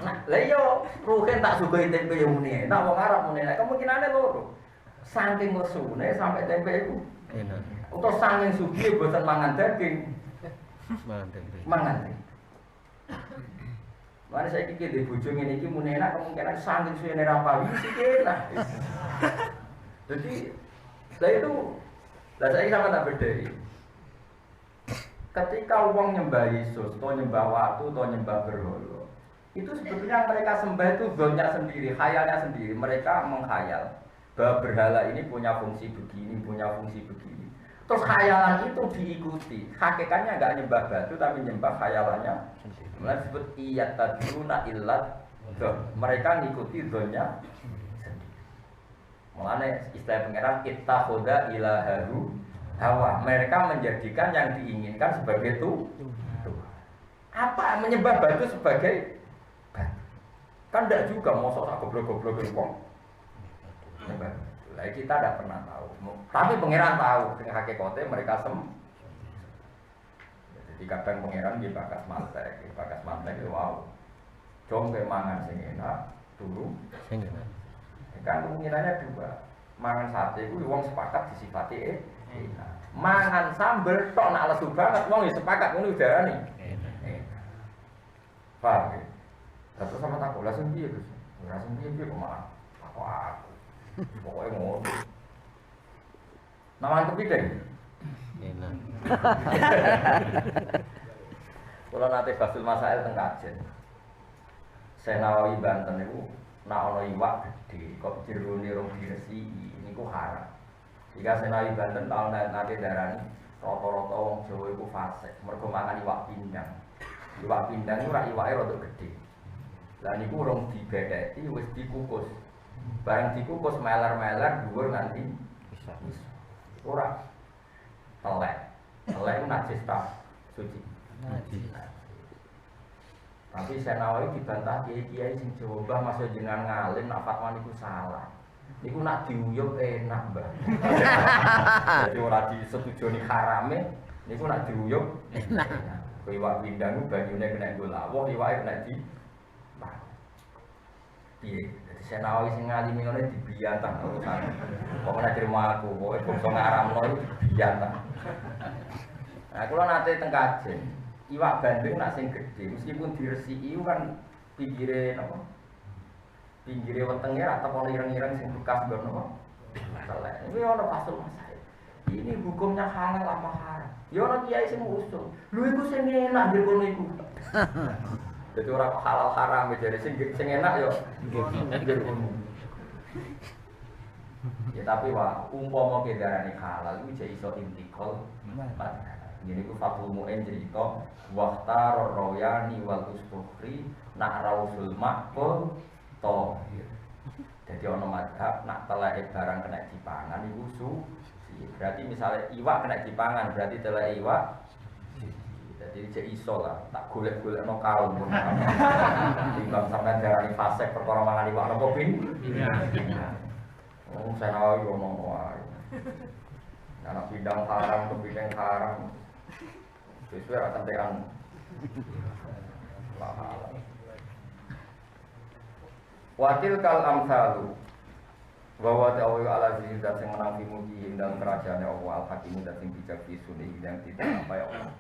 Nah, lah iya rugen tak sugih tempe yo muni. Nah wong Arab muni nek kemungkinane loro. Saking mesune sampai tempe iku enak. Utawa saking sugih boten mangan daging. Mangan tempe. Mangan tempe. Mane saiki iki di bojo ngene iki muni enak kemungkinan saking suwene ra pawi sik enak. Jadi lah itu lah saiki sama tak bedhei. Ketika wong nyembah Yesus, atau nyembah watu, atau nyembah berhala, itu sebetulnya mereka sembah itu zonnya sendiri, khayalnya sendiri. Mereka menghayal bahwa berhala ini punya fungsi begini, punya fungsi begini. Terus khayalan itu diikuti. Hakikatnya enggak nyembah batu, tapi nyembah khayalannya. Mulai disebut iyat taduna illat. Mereka ngikuti zonnya sendiri. Mulane istilah pengeran ittakhadha ilahahu hawa. Mereka menjadikan yang diinginkan sebagai Tuhan. Apa? Menyembah batu sebagai batu. Kan tidak juga mosok tak goblok-goblok wong. Lah kita tidak pernah tahu. Tapi pangeran tahu dengan hakikatnya mereka Jadi kadang pangeran di bakas mantek itu wow. Jom ke mangan sing enak, dulu sing enak. Kan kemungkinannya dua. Mangan sate itu wong sepakat disifati enak. Mangan sambel tok nak lesu banget wong ya sepakat ngono udarane. Enak. Paham ya? Terus sama takut langsung piye, Gus? Langsung piye kok malah aku. Pokoknya ngono. Nawan kepiting. Enak. Kalau nanti Basul Masail teng Kajen. Senawawi Banten niku nak ana iwak gede, kok jerone rong diresiki niku haram. Jika Senawawi Banten tahun nanti darani rata-rata wong Jawa iku fasik, mergo mangan iwak pindang. Iwak pindang iku ora iwake rada gede. Lah niku rong dibetheki wis dikukus. Barang dikukus meler-meler dhuwur nganti bisa. Ora telek. Telek itu najis tak suci. Najis. Tapi Senawawi dibantah kiai-kiai sing Jawa, Mbah masuk jenengan ngalim nak fatwa niku salah. Niku nak diuyup enak, Mbah. Jadi ora disetujoni harame, niku nak diuyup enak. Iwak pindang ku banyune kena nggo lawuh, iwake kena di piye. Jadi Senawawi sing ngalimi ngene dibiyantah urusan. Kok ora terima aku, pokoke bangsa ngaramno iki dibiyantah. Nah, kula nate teng Kajen. Iwak bandeng nak sing gede, meskipun diresiki kan pinggire napa? Pinggire wetenge ra teko ireng-ireng sing bekas nggon napa? Telek. Iki ana Basul Masail. Ini hukumnya halal apa haram? Ya ana kiai sing usul. Lho iku sing enak nggih kono iku. Jadi orang halal haram jadi sing enak yo. Ya tapi wah umpama kedarane halal iku jek iso intikal. Jadi ku Fathul Mu'in cerita waqtar royani wal ustukhri nak rausul makul tohir. Jadi ono madhab nak teleke barang kena dipangan iku suci. Berarti misalnya iwak kena dipangan berarti teleke iwak. Jadi cek iso lah, tak golek-golek no kaum pun. Timbang sampai darani fasek perkara mangan iwak no kopi. Oh, Senawawi ngomong wae. Anak bidang haram, kepiting haram. Sesuai akan tekan. Watil kal amsalu. Bahwa ta'awi ala zizir dan yang menang di mujihim dalam kerajaannya Allah al-hakimu dan yang bijak di sunnah yang tidak sampai Allah.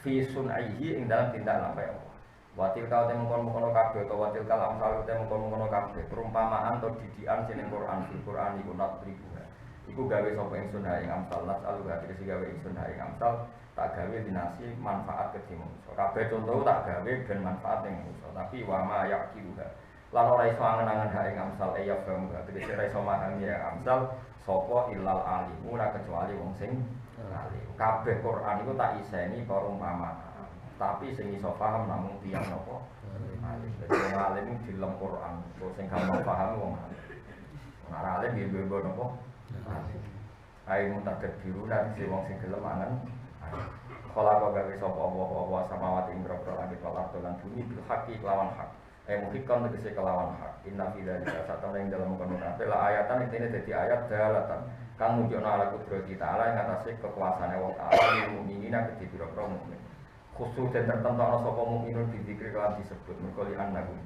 Fi sunaihi ing dalam tindak lampai Allah. Watil kal te mengkon-mengkono kabeh utawa watil kal amsal te mengkon-mengkono kabeh perumpamaan atau didikan sing Quran iku nat ribu. Iku gawe sapa ingsun ha ing amsal nas alu hati gawe ingsun ha ing amsal tak gawe dinasi manfaat kedhe manusa. Kabeh contoh tak gawe ben manfaat ning manusa, tapi wa ma yaqiluha. lan ora iso angen-angen ha ing amsal ya faham tegese ora iso memahami ya amsal sapa illal alimu ora kecuali wong sing alim. Kabeh Quran iku tak iseni para ulama. Tapi sing iso paham namung tiyang napa? Alim. Dadi wong alim dilem Quran, sing gampang paham wong alim. Wong alim nggih bebo napa? Alim. Ayo mutadir biru lan si wong sing gelem angen. Kala kok gawe sapa apa samawati ing boro langit lan lan bumi bil haqi lawan hak. Muhikam tegese kelawan hak. Inna fi dzalika satana ing dalem kono kabeh la ayatan intine dadi ayat dalatan. Kang nunjukno ala kudrati ta'ala ing atase kekuasaane wong ta'ala mukminina kedhi pira-pira mukmin. Khusus dan tertentu sapa mukminun dizikri lan disebut mergo li annahu.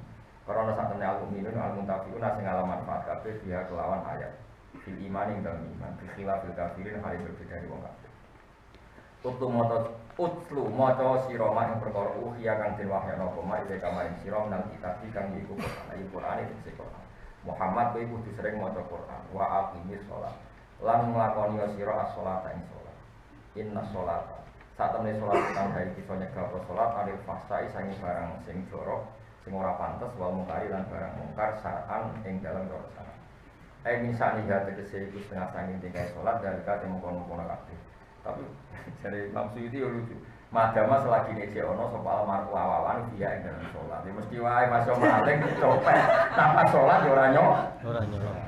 Karena satene al-mukminun al-muntafiqun sing ngalaman manfaat kabeh dia kelawan ayat. Fil iman ing dalem iman, fi khilafil kafirin hal berbeda dari wong kafir. Utlu maca sira ing perkara uhiya kang den wahyana apa mak iki kamaring sira nang kitab kang iku Quran iki Quran. Muhammad kuwi kudu sering maca Quran wa aqimis shalah. Lan nglakoni sira as-shalata ing salat. Inna sholata satemene salat kang gawe bisa nyegah salat arep fasai sange barang sing jorok sing ora pantes wal mungkari lan barang mungkar saran ing dalam dosa. Misale ya tegese iku setengah sange tinggal salat dan kate mengkono-kono kabeh. Tapi jadi Imam Suyuti yo lucu. Madama selagi nece ono sapa almarhum awawan dia ing dalam salat. Ya mesti wae masuk maling copet tanpa salat yo ora nyok. Ora nyolong.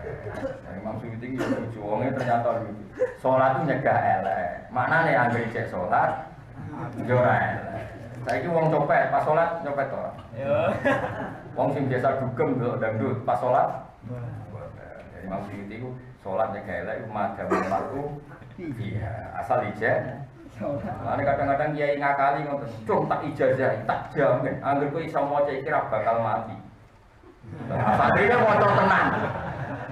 Imam Suyuti yo lucu wonge ternyata lucu. Salat itu nyegah elek. Maknane anggere cek salat yo ora elek. Saiki wong copet pas salat nyopet to. Yo. Wong sing biasa dugem delok dangdut pas salat. Jadi Imam Suyuti ku salat nyegah elek madama waktu. Iya, asal ijazah. Soalnya kadang-kadang kiai ngakali ngoten, "Cung tak ijazah, tak jamin angger kowe iso maca iki ra bakal mati." Asalnya maca tenan.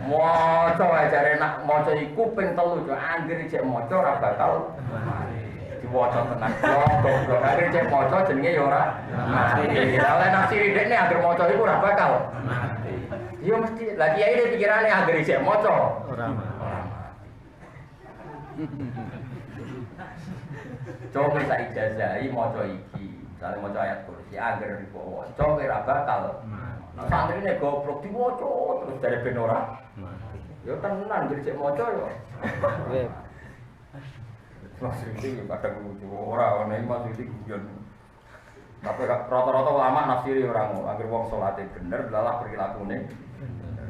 Maca wae jare nak maca iku ping 3, yo angger cek maca ra bakal mati. Diwaca tenan. Goblok, angger cek maca jenenge yo ora mati. Lah nek sithik dekne angger maca iku ora bakal mati. Yo mesti lah kiai iki pikirane angger cek maca ora mati. Coba tak ijazahi maca iki, misale maca ayat kursi angger dibawa. Coba ora bakal. Santrine goblok diwaca terus dari ben ora. Yo tenan dicek maca yo. Nggih. Maksud iki kadang lucu ora ana maksud iki guyon. Tapi rata-rata ulama nafsiri ora ngono, angger wong salate bener lalah perilakune.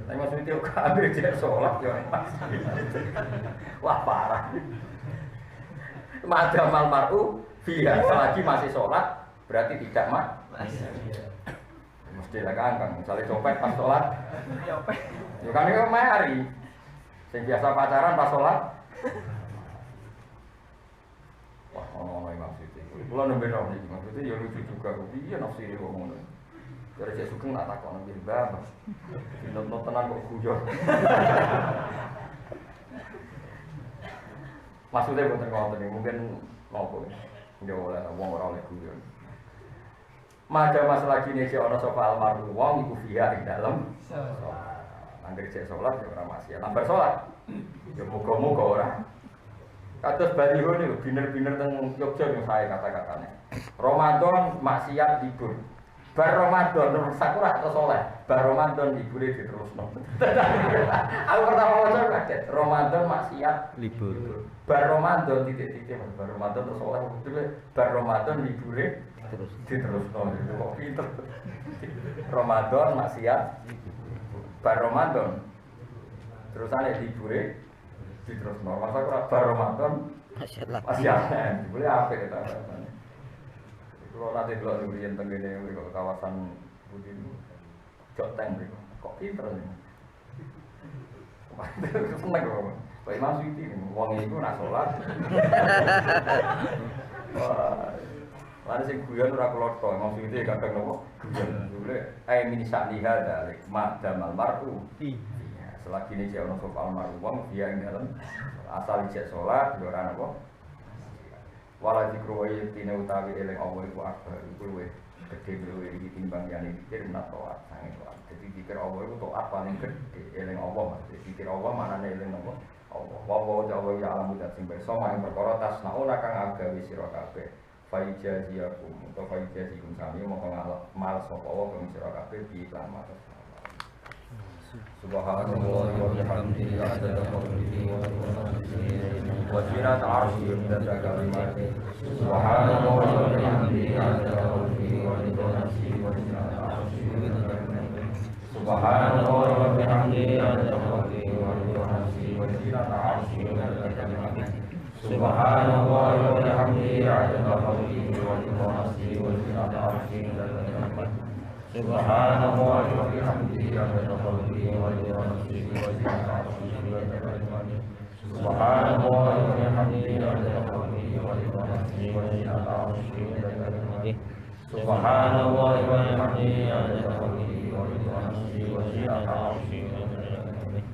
Tapi maksud itu kabeh cek salat yo. Wah parah. Madamal mar'u fiha selagi masih sholat berarti tidak mesti lah kan misalnya copet pas sholat ya kan itu mari yang biasa pacaran pas sholat wah ngomong maksudnya kalau nembel nih maksudnya ya lucu juga iya nafsiri ngomong dari saya suka nggak takut nembel banget nontonan kok guyon maksudnya bukan ngotot nih, mungkin ngopo ya oleh wong ora oleh guyon. Mada masalah gini sih orang sofa almarhum wong iku fiha ing dalem. Angger cek salat ya ora maksiat. Lambar salat. Ya muga-muga ora. Kados baliho niku biner-biner teng Yogya yang saya kata-katanya. Ramadan maksiat libur. Bar Ramadan sakura atau soleh. Bar Ramadan libure diterusno. Aku pertama waca kaget. Ramadan maksiat Libur. Bar Ramadan titik-titik bar Ramadan terus soleh betul. Bar Ramadan libure terus diterusno. Kok pinter. Ramadan maksiat. Bar Ramadan terusane libure diterusno. Masa ora bar Ramadan maksiat. Boleh apik ta. Kalau nanti kalau diberikan tenggine ke kawasan Budi Joteng kok pinter nih. Seneng kok. Pak Imam Suyuti wong iku nak salat. Wah. Lan sing guyon ora klotho, Imam Suyuti kadang nopo guyon. Dule min sa'liha dalik madamal mar'u. Iya, selagi ini cek ono sopal mar'u wong dia ing dalem asal cek salat ora napa. Wala dikruwi tine utawi eling Allah iku akbar iku luwih gedhe luwih iki timbang yane pikir menawa sange toat. Jadi pikir Allah iku toat paling gedhe eling Allah maksud pikir Allah manane eling napa Allah. Wa Allah ya alamu dat sing pirsa maring perkara tasnauna kang agawe sira kabeh. Faijaziyakum utawa faijazikum sami mongko mal sapa Allah kang sira kabeh di lan matos. Subhanallah wa bihamdihi adada khalqihi wa zinata arsyihi wa midada kalimatihi. Subhanallah wa bihamdihi adada khalqihi wa ridha nafsihi wa zinata arsyihi wa midada kalimatihi. Subhanallah wa bihamdihi adada khalqihi wa ridha nafsihi wa zinata arsyihi wa midada kalimatihi. Subhanallah wa bihamdihi adada khalqihi wa ridha nafsihi wa zinata arsyihi wa midada kalimatihi. Subhanallah wa bihamdihi adada khalqihi wa ridha nafsihi wa zinata arsyihi wa midada kalimatihi. Subhanallah wa bihamdihi adada khalqihi wa ridha nafsihi wa zinata arsyihi wa midada kalimatihi. Subhanallah wa bihamdihi adada khalqihi wa ridha nafsihi wa zinata arsyihi wa midada kalimatihi.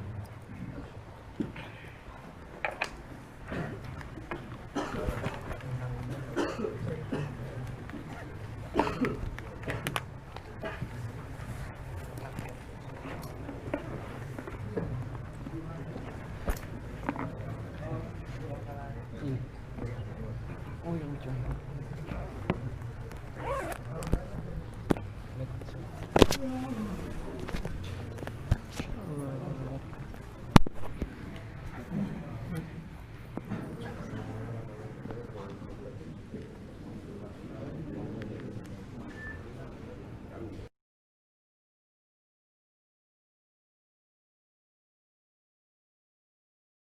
Oh, yang ujung.